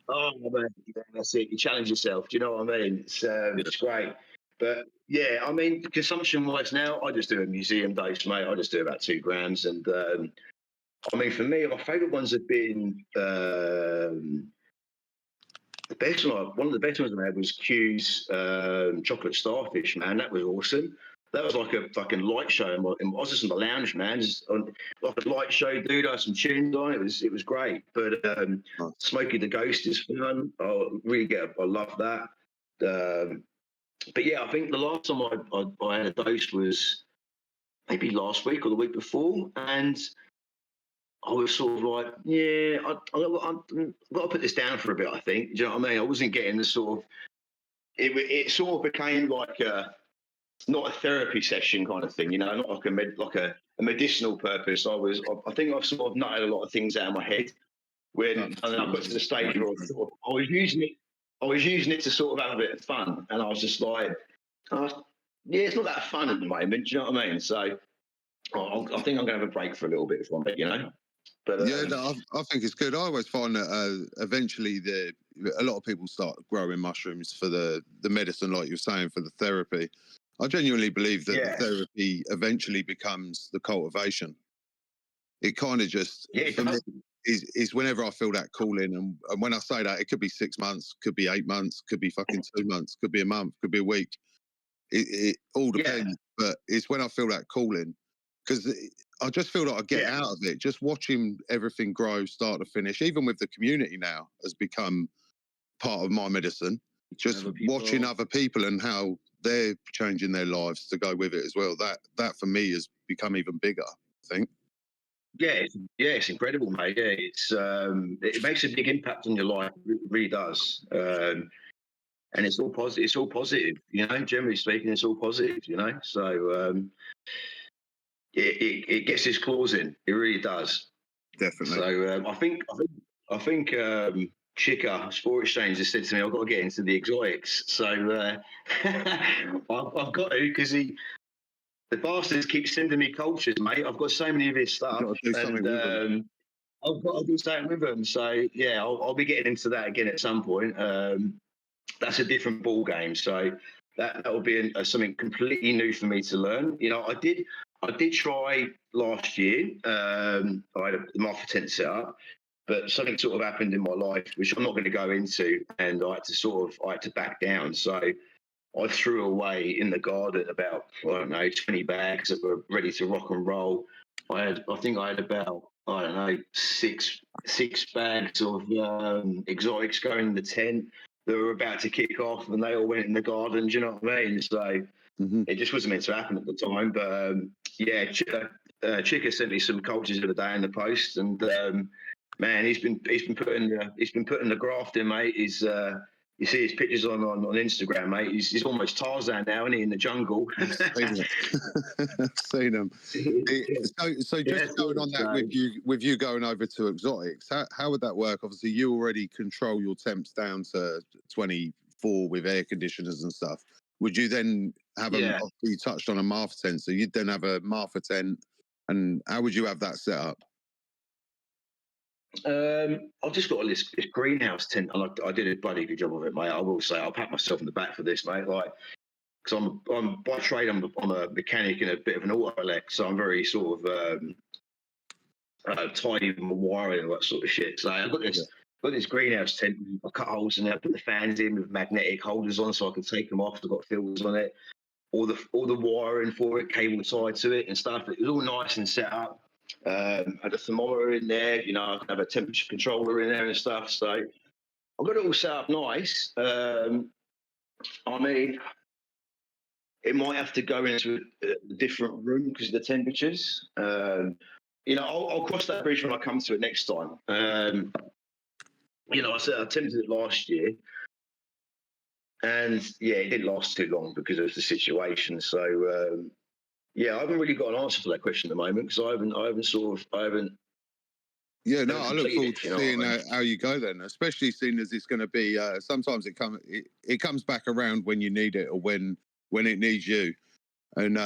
Oh man, yeah, that's it. You challenge yourself. Do you know what I mean? It's great. But yeah, I mean, consumption-wise now, I just do a museum dose, mate. I just do about 2 grams, and I mean, for me, my favourite ones have been the best one. One of the best ones I had was Q's chocolate starfish. Man, that was awesome. That was like a fucking light show. I was just in the lounge, man. Just like a light show, dude. I had some tunes on. It was great. But Smokey the Ghost is fun. I love that. But yeah, I think the last time I had a dose was maybe last week or the week before, and I was sort of like, yeah, I've got to put this down for a bit. I think. Do you know what I mean? I wasn't getting the sort of. It sort of became like not a therapy session kind of thing, you know, not like a medicinal purpose. I think I've sort of nutted a lot of things out of my head when I got to the stage where I was using it to sort of have a bit of fun, and I was just like, yeah, it's not that fun at the moment. Do you know what I mean? So I think I'm going to have a break for a little bit from it, you know. But yeah, no, I think it's good. I always find that eventually a lot of people start growing mushrooms for the medicine, like you're saying, for the therapy. I genuinely believe that the therapy eventually becomes the cultivation. It kind of just, for me, is whenever I feel that calling. And when I say that, it could be 6 months, could be 8 months, could be fucking 2 months, could be a month, could be a week. It all depends. But it's when I feel that calling. Because I just feel like I get out of it. Just watching everything grow, start to finish, even with the community now, has become part of my medicine. Just watching other people and how they're changing their lives to go with it as well. That for me has become even bigger, I think. Yeah, it's incredible, mate. Yeah, it makes a big impact on your life. It really does. And it's all positive. It's all positive, you know. Generally speaking, it's all positive, you know. So it gets its claws in. It really does. Definitely. So I think Chica Sport Exchange has said to me, I've got to get into the exotics. So I've got to, because the bastards keep sending me cultures, mate. I've got so many of his stuff, and I've got to do something with them. So yeah, I'll be getting into that again at some point. That's a different ball game. So that will be something completely new for me to learn. You know, I did try last year. I had a market tent set up, but something sort of happened in my life, which I'm not going to go into, and I had to back down. So I threw away in the garden about, I don't know, 20 bags that were ready to rock and roll. I think I had about, I don't know, six bags of exotics going in the tent that were about to kick off, and they all went in the garden. Do you know what I mean? So it just wasn't meant to happen at the time. But yeah, Chica sent me some cultures of the day in the post, and man, he's been putting the graft in, mate. You see his pictures on Instagram, mate. He's almost Tarzan now, isn't he, in the jungle? I've seen him. So just going on that with you going over to exotics, how would that work? Obviously, you already control your temps down to 24 with air conditioners and stuff. Would you then have you touched on a Martha tent, so you'd then have a Martha tent, and how would you have that set up? I've just got this greenhouse tent, and I did a bloody good job of it, mate. I will say, I'll pat myself on the back for this, mate. Like, because I'm by trade, I'm a mechanic and a bit of an auto elect, so I'm very sort of tidy with my wiring and all that sort of shit. So I've got this greenhouse tent. I cut holes in it, put the fans in with magnetic holders on, so I can take them off. I've got filters on it, all the wiring for it, cable tied to it and stuff. It was all nice and set up. Had a thermometer in there, you know, I can have a temperature controller in there and stuff. So I've got it all set up nice. I mean, it might have to go into a different room because of the temperatures. You know, I'll cross that bridge when I come to it next time. You know, I attempted it last year, and yeah, it didn't last too long because of the situation. So yeah, I haven't really got an answer for that question at the moment because I haven't. Yeah, no, I look forward to seeing how you go then, especially seeing as it's going to be. Sometimes it comes back around when you need it or when it needs you. And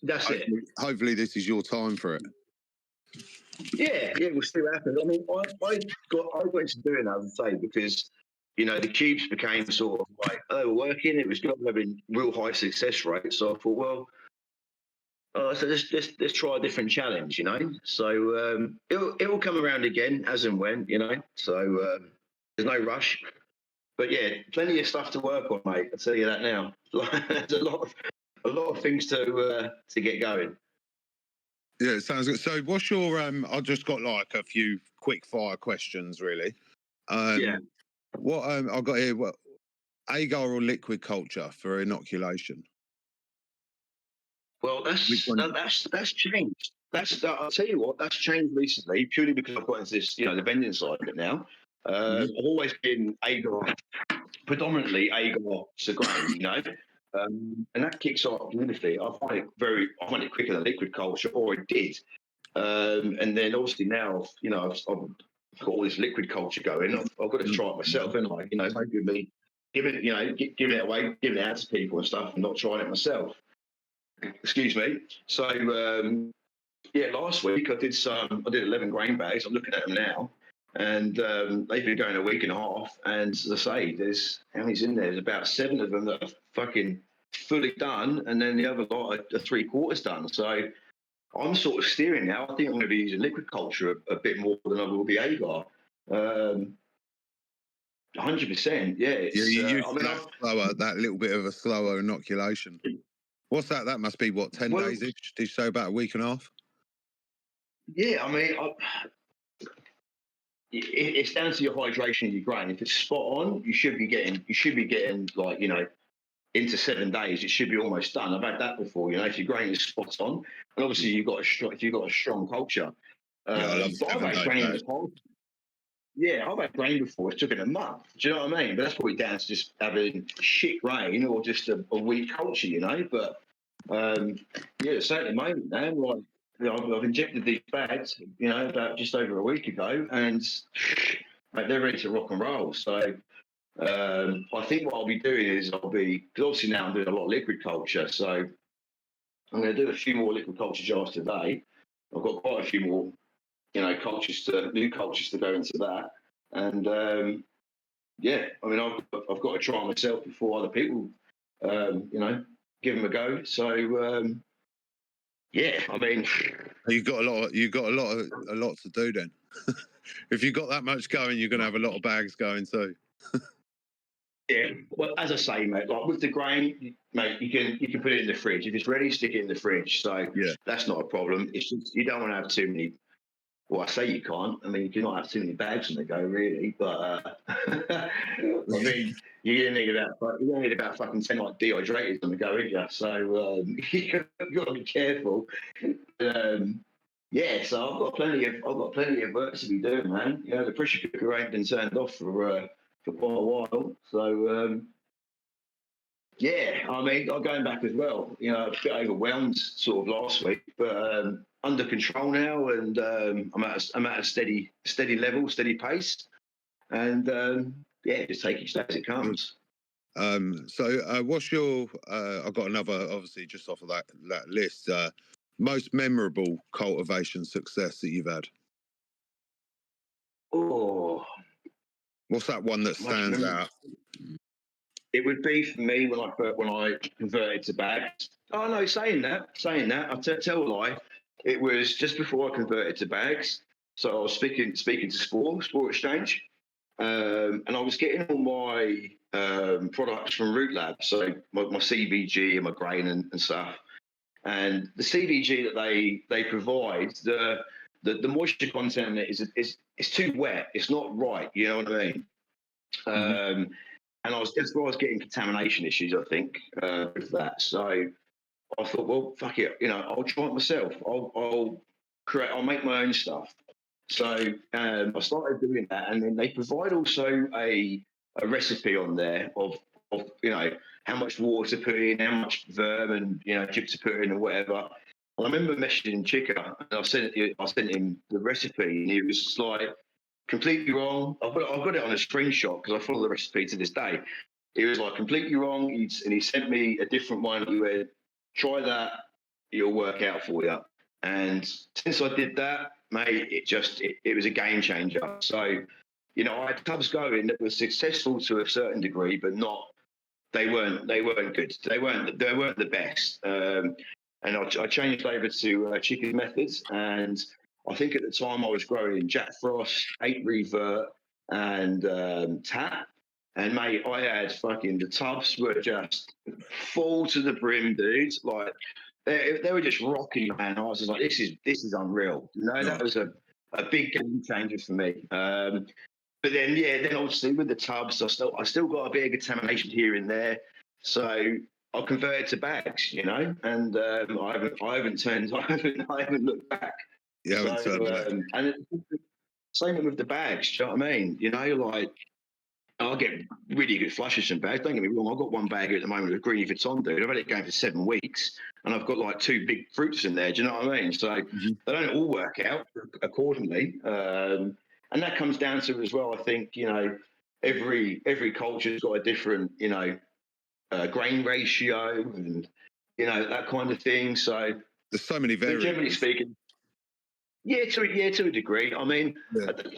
That's it. Hopefully this is your time for it. Yeah, we'll see what happens. I mean, I got into doing that, as I say, because the cubes became sort of like they were working. It was good, having real high success rates. So I thought, well, so let's try a different challenge, So it will come around again as and when, So there's no rush, but yeah, plenty of stuff to work on, mate. I'll tell you that now. There's a lot of things to get going. Yeah, it sounds good. So what's your I just got like a few quick fire questions really. What I've got here, what agar or liquid culture for inoculation? Well, that's changed. I'll tell you what, that's changed recently purely because I've got into this, the vending side of it now. I've always been agar, predominantly agar to grain, and that kicks off beautifully. I find it quicker than liquid culture, or it did. And then obviously now, I've got all this liquid culture going. I've got to try it myself, and it's no good me giving it away, giving it out to people and stuff, and not trying it myself. Excuse me. So last week I did 11 grain bags. I'm looking at them now, and they've been going a week and a half. And as I say, there's how many's in there? There's about 7 of them that are fucking fully done, and then the other lot are 3/4 done. So I'm sort of steering now. I think I'm going to be using liquid culture a bit more than I will be agar. 100%. Yeah. You used that little bit of a slower inoculation. What's that? That must be, 10 days ish? Did you say about a week and a half? Yeah, I mean, it's down to your hydration of your grain. If it's spot on, you should be getting like, into 7 days, it should be almost done. I've had that before, if your grain is spot on. And obviously if you've got a strong culture. I love 7 days. I've had grain before. It took it a month. Do you know what I mean? But that's probably down to just having shit grain or just a weak culture, But certainly, moment, man. Like, I've injected these bags, about just over a week ago, and they're ready to rock and roll. So I think what I'll be doing is because obviously now I'm doing a lot of liquid culture, so I'm going to do a few more liquid culture jars today. I've got quite a few more new cultures to go into that. And I mean, I've got to try myself before other people, give them a go. So I mean, you've got a lot to do then. If you've got that much going, you're going to have a lot of bags going too. Yeah, well, as I say, mate, like with the grain, mate, you can put it in the fridge. If it's ready, stick it in the fridge. So that's not a problem. It's just you don't want to have too many. Well, I say you can't. I mean, you cannot have too many bags on the go, really. But I mean, you're gonna need about fucking 10 like dehydrators on the go, aren't you? So you've got to be careful. So I've got plenty of work to be doing, man. The pressure cooker ain't been turned off for quite a while. So I mean, I'm going back as well. A bit overwhelmed sort of last week, but under control now, and I'm at a steady level, steady pace, and just take each day as it comes. So what's your? I've got another, obviously, just off of that list. Most memorable cultivation success that you've had? Oh, what's that one that stands out? It would be for me when I converted to bags. Oh no, saying that, I tell a lie. It was just before I converted to bags. So I was speaking to Sport Exchange, and I was getting all my products from Root Lab, so my CBG and my grain and stuff. And the CBG that they provide, the moisture content in it is too wet. It's not right. You know what I mean? Mm-hmm. And that's where I was getting contamination issues, I think, with that. So I thought, well, fuck it, I'll try it myself. I'll make my own stuff. So I started doing that, and then they provide also a recipe on there of how much water to put in, how much verm and chip to put in, or whatever. And I remember messaging Chica, and I sent him the recipe, and he was just like, completely wrong. I've got it on a screenshot because I follow the recipe to this day. It was like completely wrong, and he sent me a different one. He went, try that, it'll work out for you. And since I did that, mate, it was a game changer. So, you know, I had tubs going that were successful to a certain degree, but not they weren't good. They weren't the best. And I changed over to chicken methods, and I think at the time I was growing Jack Frost, 8 revert, and tap. And mate, I had fucking the tubs were just full to the brim, dudes. Like they were just rocking, man. I was just like, this is unreal. You know, that was a big game changer for me. But then, yeah, then obviously with the tubs, I still got a bit of contamination here and there. So I converted to bags, you know, and I haven't looked back. Yeah, So, and same with the bags. Do you know what I mean? You know, like I'll get really good flushes from bags. Don't get me wrong. I've got one bag at the moment of Greeny Vuitton, dude. I've had it going for 7 weeks, and I've got like 2 big fruits in there. Do you know what I mean? So they don't all work out accordingly. And that comes down to as well. I think, you know, every culture's got a different, you know, grain ratio and, you know, that kind of thing. So there's so many variables. Generally speaking, yeah, to a degree. I mean,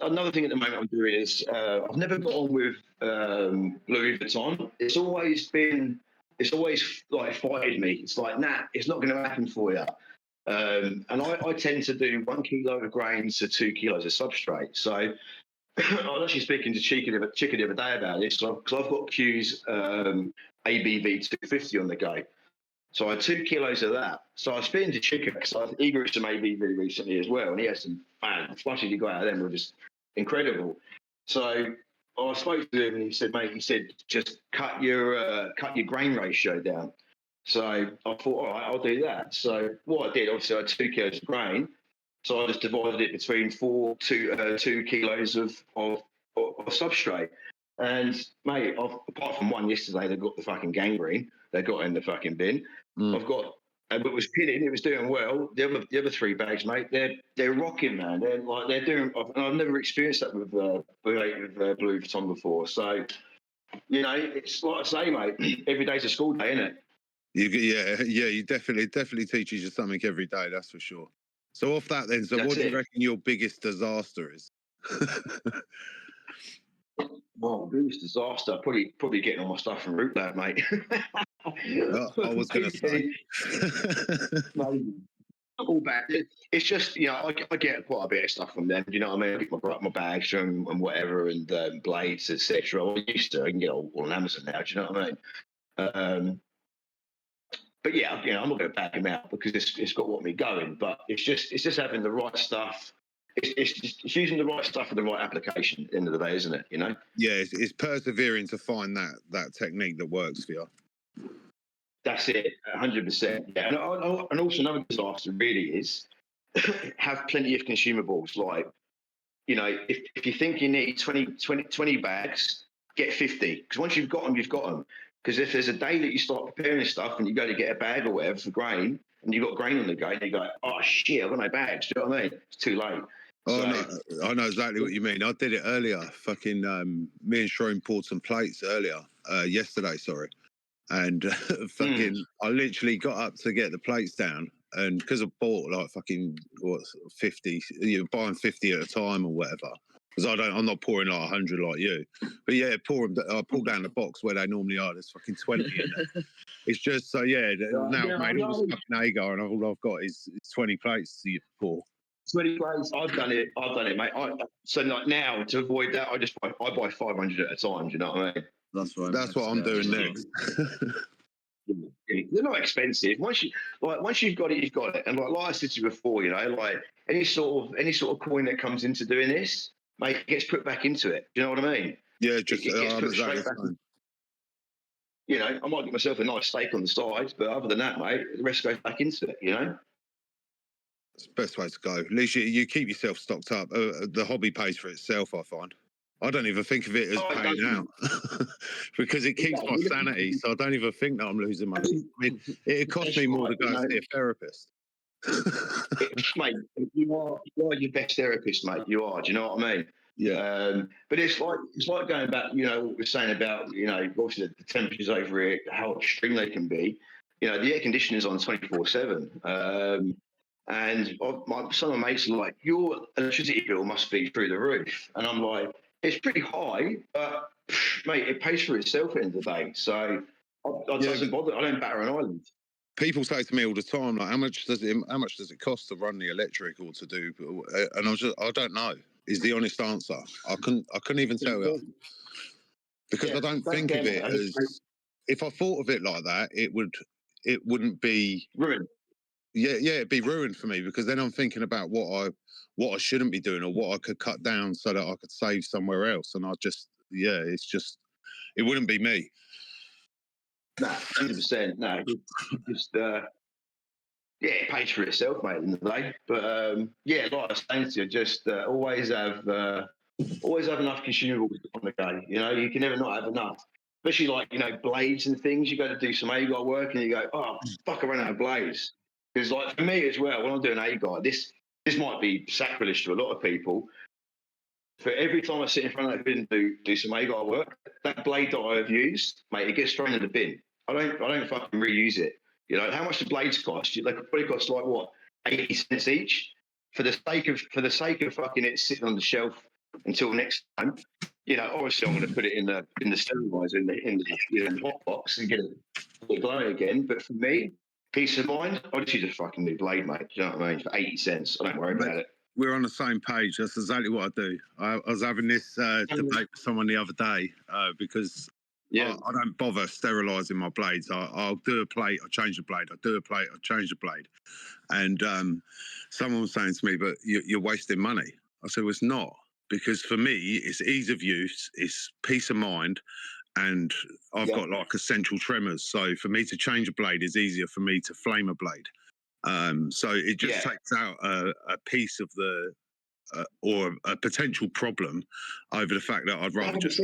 another thing at the moment I'm doing is I've never got on with Louis Vuitton. It's always like fired me. It's like, nah, it's not going to happen for you. And I tend to do 1 kilo of grains to 2 kilos of substrate. So I was actually speaking to Chica the other day about this, because I've got Q's ABV 250 on the go. So I had 2 kilos of that. So I was speaking to Chica, because I was eager some ABV recently as well, and he had some flushes he got out of them were just incredible. So I spoke to him, and he said, mate, just cut your grain ratio down. So I thought, all right, I'll do that. So what I did, obviously, I had 2 kilos of grain. So I just divided it between 2 kilos of substrate. And, mate, apart from one yesterday, they got the fucking gangrene. They got in the fucking bin. I've got, and it was pinning, it was doing well. The other 3 bags, mate, they're rocking, man. They're doing, and I've never experienced that with Blue Vuitton before. So, you know, it's like I say, mate, every day's a school day, isn't it? You definitely teaches you something every day, that's for sure. So off that then, what do you reckon your biggest disaster is? Well, biggest disaster, probably getting all my stuff from Root Lab, mate. I was going to say. All back. It's just, you know, I get quite a bit of stuff from them. Do you know what I mean? I get my bags and whatever, and blades, etc. I used to. I can get all on Amazon now. Do you know what I mean? But yeah, you know, I'm not going to back him out because it's got what me going. But it's just having the right stuff. It's using the right stuff for the right application at the end of the day, isn't it? You know? Yeah, it's persevering to find that technique that works for you. That's it, 100%. Yeah, and also another disaster really is have plenty of consumables. Like, you know, if you think you need 20 bags, get 50. Because once you've got them, you've got them. Because if there's a day that you start preparing stuff and you go to get a bag or whatever for grain, and you've got grain on the go, and you go, oh shit, I've got no bags. Do you know what I mean? It's too late. Oh, no, I know exactly what you mean. I did it earlier. Fucking me and Shroom poured some plates earlier, yesterday, sorry. And fucking, I literally got up to get the plates down, and because I bought like fucking 50, you're buying 50 at a time or whatever. Because I'm not pouring like 100 like you, but yeah, I pull down the box where they normally are. There's fucking 20 in there. It's just so now I've made all this fucking agar, and all I've got is 20 plates to pour. 20 plates. I've done it, mate. So like now to avoid that, I buy 500 at a time. Do you know what I mean? That's right. That's what I'm doing next. They're not expensive. Once you've got it, you've got it. And like I said to you before, you know, like any sort of coin that comes into doing this, mate, it gets put back into it. Do you know what I mean? Yeah, it gets put straight back. You know, I might get myself a nice steak on the side, but other than that, mate, the rest goes back into it. You know. It's the best way to go. At least you keep yourself stocked up. The hobby pays for itself, I find. I don't even think of it as paying out because it keeps my sanity. So I don't even think that I'm losing money. I mean, it costs me more to go and see a therapist. Mate, you are your best therapist, mate. You are. Do you know what I mean? Yeah. But it's like going back. You know what we're saying about, you know, obviously the temperatures over here, how extreme they can be. the air conditioner's on 24/7. And some of my mates are like, your electricity bill must be through the roof. And I'm like, it's pretty high, but mate, it pays for itself at the end of the day. So it doesn't bother. I don't batter an eyelid. People say to me all the time, like, how much does it cost to run the electric or to do? And I don't know. Is the honest answer. I couldn't even tell you, because I don't think of it as, if I thought of it like that, it wouldn't be ruined. Yeah, it'd be ruined for me, because then I'm thinking about what I shouldn't be doing, or what I could cut down so that I could save somewhere else. And it wouldn't be me. No, 100%. No, just it pays for itself, mate, in the day. But like I was saying to you, just always have enough consumables on the go. You can never not have enough. Especially like blades and things. You go to do some agar work and you go, oh fuck, I ran out of blades. Because like for me as well, when I'm doing agar, this might be sacrilege to a lot of people. For every time I sit in front of that bin and do some agar work, that blade that I've used, mate, it gets thrown in the bin. I don't fucking reuse it. How much the blades cost? They could probably cost like what, 80 cents each. For the sake of fucking it sitting on the shelf until next time, obviously I'm going to put it in the sterilizer in the hot box and get it glowing again. But for me, peace of mind, I just use a fucking new blade, mate. Do you know what I mean? For 80 cents, I don't worry about it. We're on the same page. That's exactly what I do. I was having this debate with someone the other day, because I don't bother sterilising my blades. I'll do a plate, I change the blade. I do a plate, I change the blade. And someone was saying to me, but you're wasting money. I said, well, it's not. Because for me, it's ease of use, it's peace of mind, and I've got like essential tremors. So for me to change a blade is easier for me to flame a blade. So it just takes out a piece of the or a potential problem over the fact that I'd rather just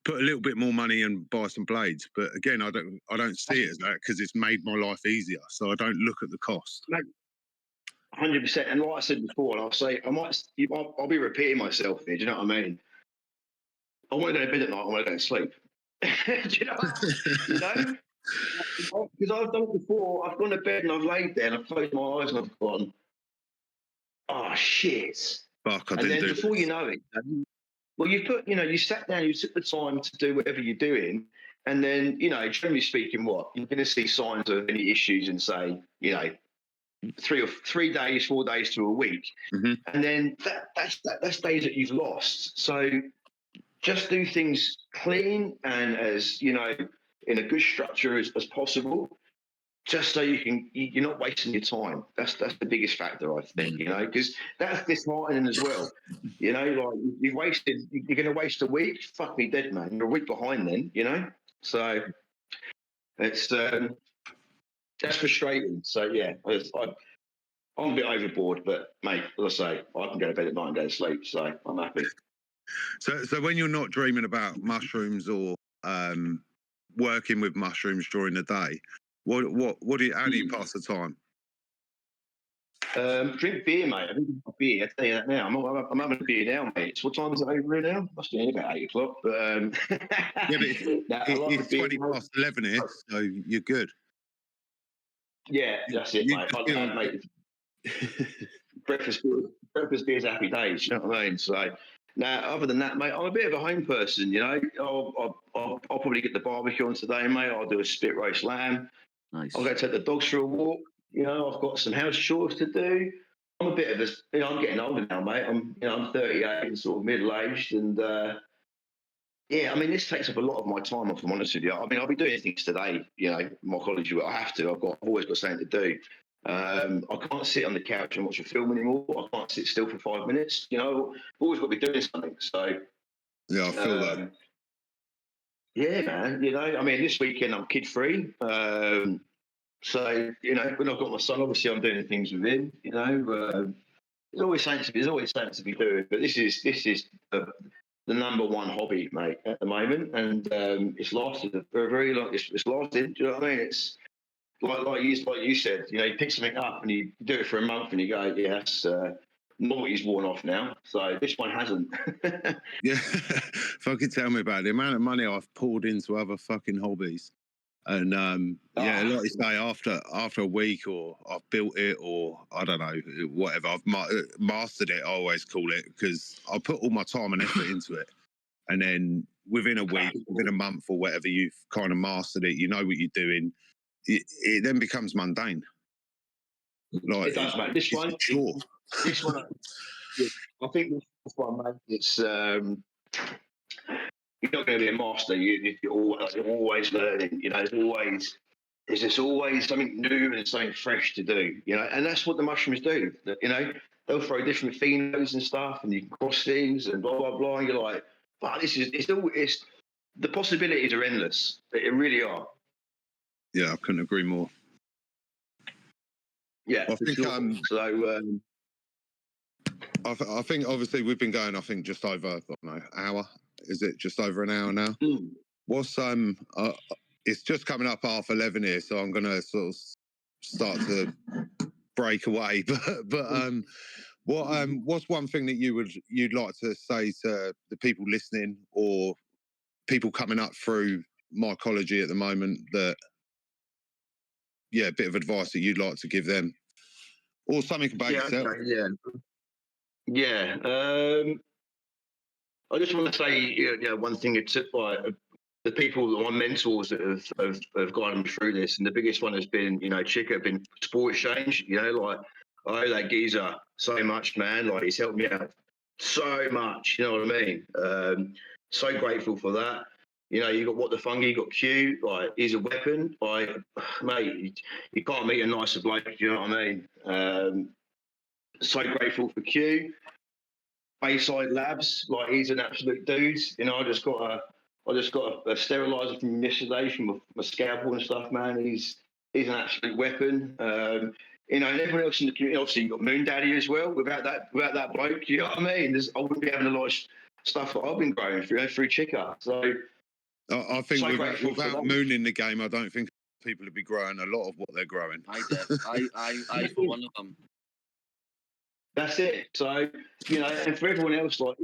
put a little bit more money and buy some blades. But again, I don't see it as that, because it's made my life easier. So I don't look at the cost. 100%. And like I said before, and I'll say, I'll be repeating myself here. Do you know what I mean? I want to go to bed at night. I want to go to sleep. Do you know? Because I've done it before. I've gone to bed and I've laid there and I've closed my eyes and I've gone, oh shit. Fuck, and then before you know it, well, you sat down, you took the time to do whatever you're doing, and then, generally speaking, you're going to see signs of any issues in, say, 3 days, 4 days to a week, and then that's days that you've lost. So just do things clean and as in a good structure as possible, just so you're not wasting your time. That's the biggest factor, I think, because that's disheartening as well. Like you're going to waste a week. Fuck me dead, man. You're a week behind then, So it's that's frustrating. So yeah, I'm a bit overboard, but mate, as I say, I can go to bed at night and go to sleep. So I'm happy. So when you're not dreaming about mushrooms or working with mushrooms during the day, how do you pass the time? Drink beer, mate. I drink beer. I tell you that now. I'm having a beer now, mate. What time is it over here now? Must be about 8 o'clock. But it's 20 past 11 here, so you're good. Yeah, that's it, mate. Breakfast beer's happy days. You know what I mean? So now, other than that, mate, I'm a bit of a home person. I'll probably get the barbecue on today, mate. I'll do a spit roast lamb. Nice. I'll go take the dogs for a walk. I've got some house chores to do. I'm a bit of a, I'm getting older now, mate. I'm 38 and sort of middle-aged, and this takes up a lot of my time, if I'm honest with you. I'll be doing things today, Mycology, I have to. I've always got something to do. I can't sit on the couch and watch a film anymore. I can't sit still for 5 minutes. I've always got to be doing something. So yeah, I feel that. Yeah, man. This weekend I'm kid-free. So when I've got my son, obviously I'm doing things with him. There's always something to be doing. But this is the number one hobby, mate, at the moment, and it's lasted a very long. It's lasted. Do you know what I mean? It's like you said. You pick something up and you do it for a month and you go, yes, novelty's worn off now. So this one hasn't. Yeah, fucking tell me about it. The amount of money I've poured into other fucking hobbies. And yeah, like you say, after a week, or I've built it, or I don't know, whatever, I've mastered it. I always call it, because I put all my time and effort into it, and then within a week, within a month, or whatever, you've kind of mastered it. You know what you're doing. It then becomes mundane. Like, it does, mate. This one, yeah, I think this one, mate. It's you're not going to be a master. You're always learning. You know, there's just always something new and something fresh to do. You know, and that's what the mushrooms do. You know, they'll throw different phenos and stuff, and you can cross things and blah blah blah. And you're like, but it's the possibilities are endless. They really are. Yeah, I couldn't agree more. Yeah, I think so. I think obviously we've been going, I think, just over, I don't know, hour. Is it just over an hour now? What's it's just coming up 11:30 here, so I'm gonna sort of start to break away. But what's one thing that you'd like to say to the people listening, or people coming up through mycology at the moment, that a bit of advice that you'd like to give them, or something about yourself? Okay, yeah. I just want to say, one thing it took by the people, my mentors that have guided me through this, and the biggest one has been, Chica, been sport exchange. Like, I owe that geezer so much, man. Like, he's helped me out so much. You know what I mean? So grateful for that. You got What the Fungi, you got Q. Like, he's a weapon. Like, mate, you can't meet a nicer bloke. You know what I mean? So grateful for Q. Bayside Labs, like, he's an absolute dude. I just got a sterilizer from yesterday from my scalpel and stuff, man. He's an absolute weapon. And everyone else in the community, obviously you've got Moon Daddy as well. Without that bloke, you know what I mean? I wouldn't be having a lot of stuff that I've been growing through Chica. So I think without Moon in the game, I don't think people would be growing a lot of what they're growing. I for one of them. That's it. So, and for everyone else, like,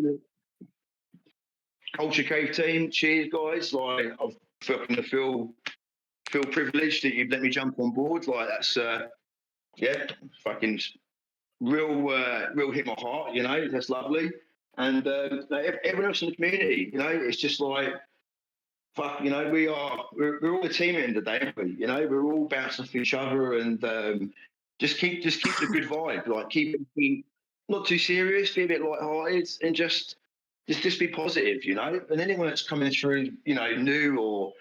Culture Cave team, cheers, guys. Like, I've feel privileged that you've let me jump on board. Like, that's, fucking real hit my heart, that's lovely. And everyone else in the community, it's just like, fuck, we're all a team at the end of the day, aren't we? We're all bouncing off each other, and just keep the good vibe. Like, keep it being not too serious, be a bit light-hearted, and just be positive, And anyone that's coming through, new, or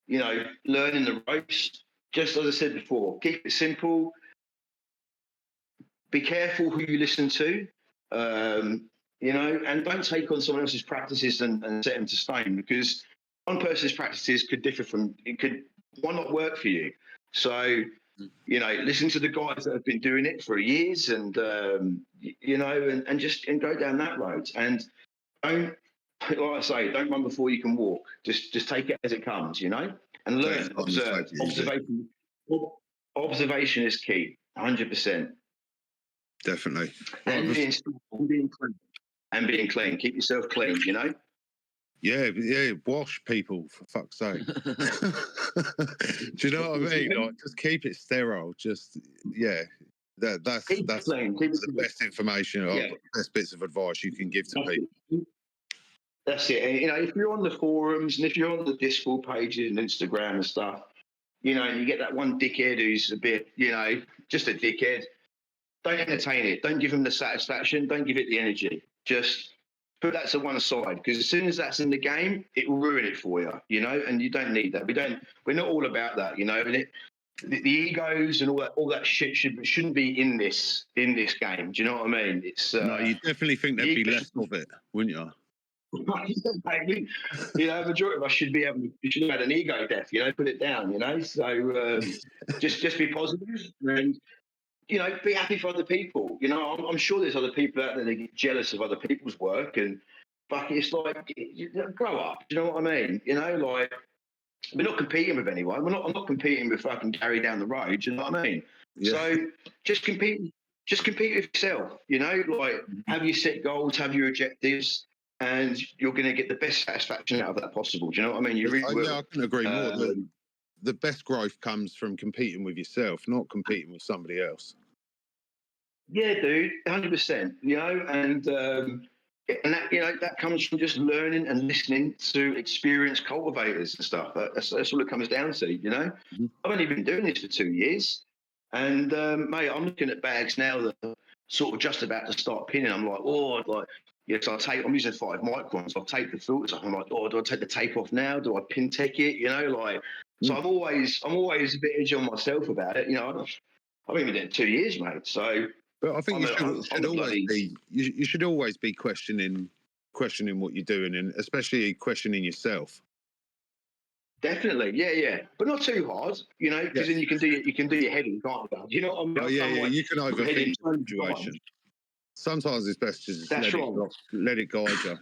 learning the ropes, just as I said before, keep it simple. Be careful who you listen to, and don't take on someone else's practices and set them to stone, because one person's practices could differ one not work for you. So, listen to the guys that have been doing it for years, and and go down that road. And don't, like I say, don't run before you can walk. Just take it as it comes, and learn, observe. Observation is key, 100%. Definitely. And being clean. Keep yourself clean, Yeah, wash people, for fuck's sake. Do you know what I mean? Like, just keep it sterile. Just, that's the best information, best bits of advice you can give to people. That's it. And, if you're on the forums, and if you're on the Discord pages and Instagram and stuff, and you get that one dickhead who's a bit, just a dickhead, don't entertain it. Don't give him the satisfaction. Don't give it the energy. Just put that to one side, because as soon as that's in the game, it will ruin it for you, and you don't need that. We're not all about that, and the egos and all that shit shouldn't be in this game. Do you know what I mean? It's no, you definitely think there'd be less of it, wouldn't you? Majority of us should have had an ego death, put it down, so just be positive, and be happy for other people. I'm sure there's other people out there that get jealous of other people's work, and it's like, grow up. Do you know what I mean? Like, we're not competing with anyone. I'm not competing with fucking Gary down the road. Do you know what I mean? Yeah. So just compete with yourself. Like, have your set goals, have your objectives, and you're going to get the best satisfaction out of that possible. Do you know what I mean? You really will. Yeah, I couldn't agree more. the best growth comes from competing with yourself, not competing with somebody else. Yeah, dude, 100%. You know, and that, you know, that comes from just learning and listening to experienced cultivators and stuff. That's all it comes down to. You know, I've only been doing this for 2 years, and mate, I'm looking at bags now that are sort of just about to start pinning. I'm like, oh, like, yes, I'm using 5 microns. I'll take the filters off. I'm like, oh, do I take the tape off now? Do I pin tech it? You know, like, so I'm always a bit edgy on myself about it. You know, I've been doing it 2 years, mate. So. But I think you should always be questioning what you're doing, and especially questioning yourself. Definitely, yeah, but not too hard, you know, because then you can do your heading, can't you? You know what I mean? Oh, yeah, you can overthink the situation. Sometimes it's best to just let it guide you.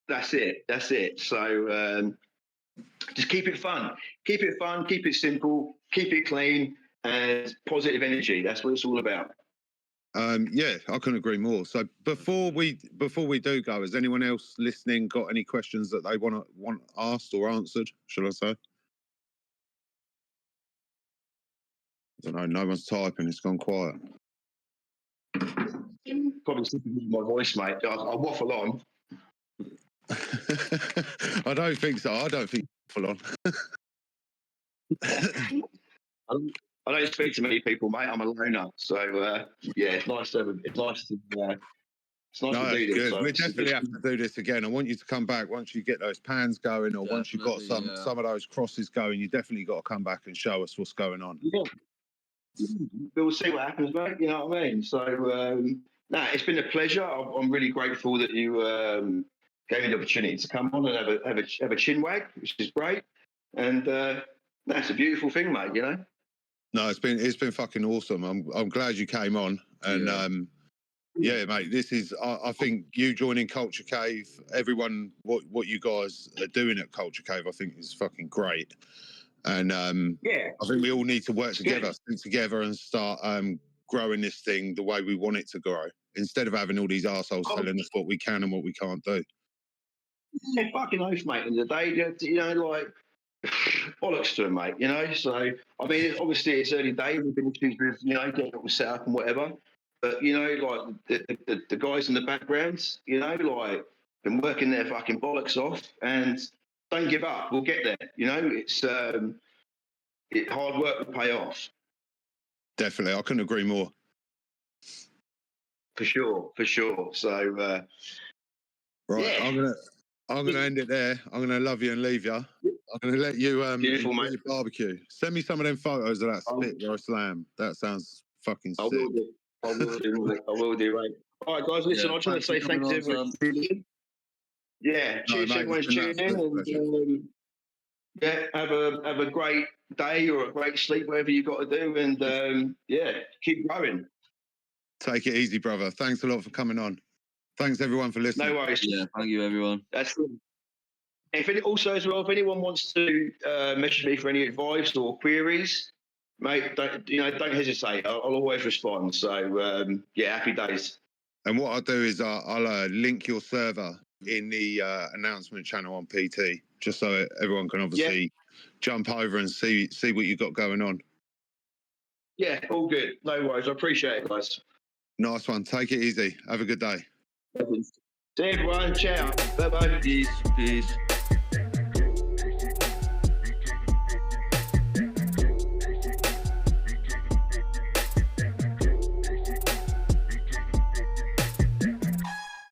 That's it. So just keep it fun, keep it simple, keep it clean, and positive energy. That's what it's all about. Yeah, I couldn't agree more. So before we do go, has anyone else listening got any questions that they want asked or answered? Shall I say? I don't know. No one's typing. It's gone quiet. Probably sleeping with my voice, mate. I waffle on. I don't think so. I don't think you waffle on. I don't speak to many people, mate. I'm a loner, so yeah, it's nice to do this. Good. We definitely have to do this again. I want you to come back once you get those pans going, or once you've got some of those crosses going. You definitely got to come back and show us what's going on. Yeah. We'll see what happens, mate. You know what I mean? So, it's been a pleasure. I'm really grateful that you gave me the opportunity to come on and have a chin wag, which is great. And it's a beautiful thing, mate. You know. No, it's been fucking awesome. I'm glad you came on, and yeah, mate. This is I think you joining Culture Cave, everyone, what you guys are doing at Culture Cave, I think is fucking great. And I think we all need to work together, stick together, and start growing this thing the way we want it to grow, instead of having all these arseholes telling us what we can and what we can't do. Yeah, fucking oath, mate. In the day, you know, like bollocks to them, mate. You know, so I mean, obviously it's early days. We've been issues with, you know, getting it all set up and whatever. But you know, like the guys in the background, you know, like been working their fucking bollocks off, and don't give up. We'll get there. You know, it's hard work will pay off. Definitely, I couldn't agree more. For sure. So, right, I'm gonna end it there. I'm gonna love you and leave you. I'm gonna let you enjoy your barbecue. Send me some of them photos of that spit roast lamb. That sounds fucking sick. I will do, mate. All right, guys, listen, I just want to say thanks to everyone. Yeah, cheers everyone's tuning in, and have a great day or a great sleep, whatever you got to do, and keep growing. Take it easy, brother. Thanks a lot for coming on. Thanks everyone for listening. No worries. Yeah, thank you everyone. That's good. If anyone wants to message me for any advice or queries, mate, don't hesitate. I'll always respond. So happy days. And what I'll do is I'll link your server in the announcement channel on PT, just so everyone can obviously jump over and see what you've got going on. Yeah, all good. No worries. I appreciate it, guys. Nice one. Take it easy. Have a good day. See everyone. Ciao. Bye-bye. Peace.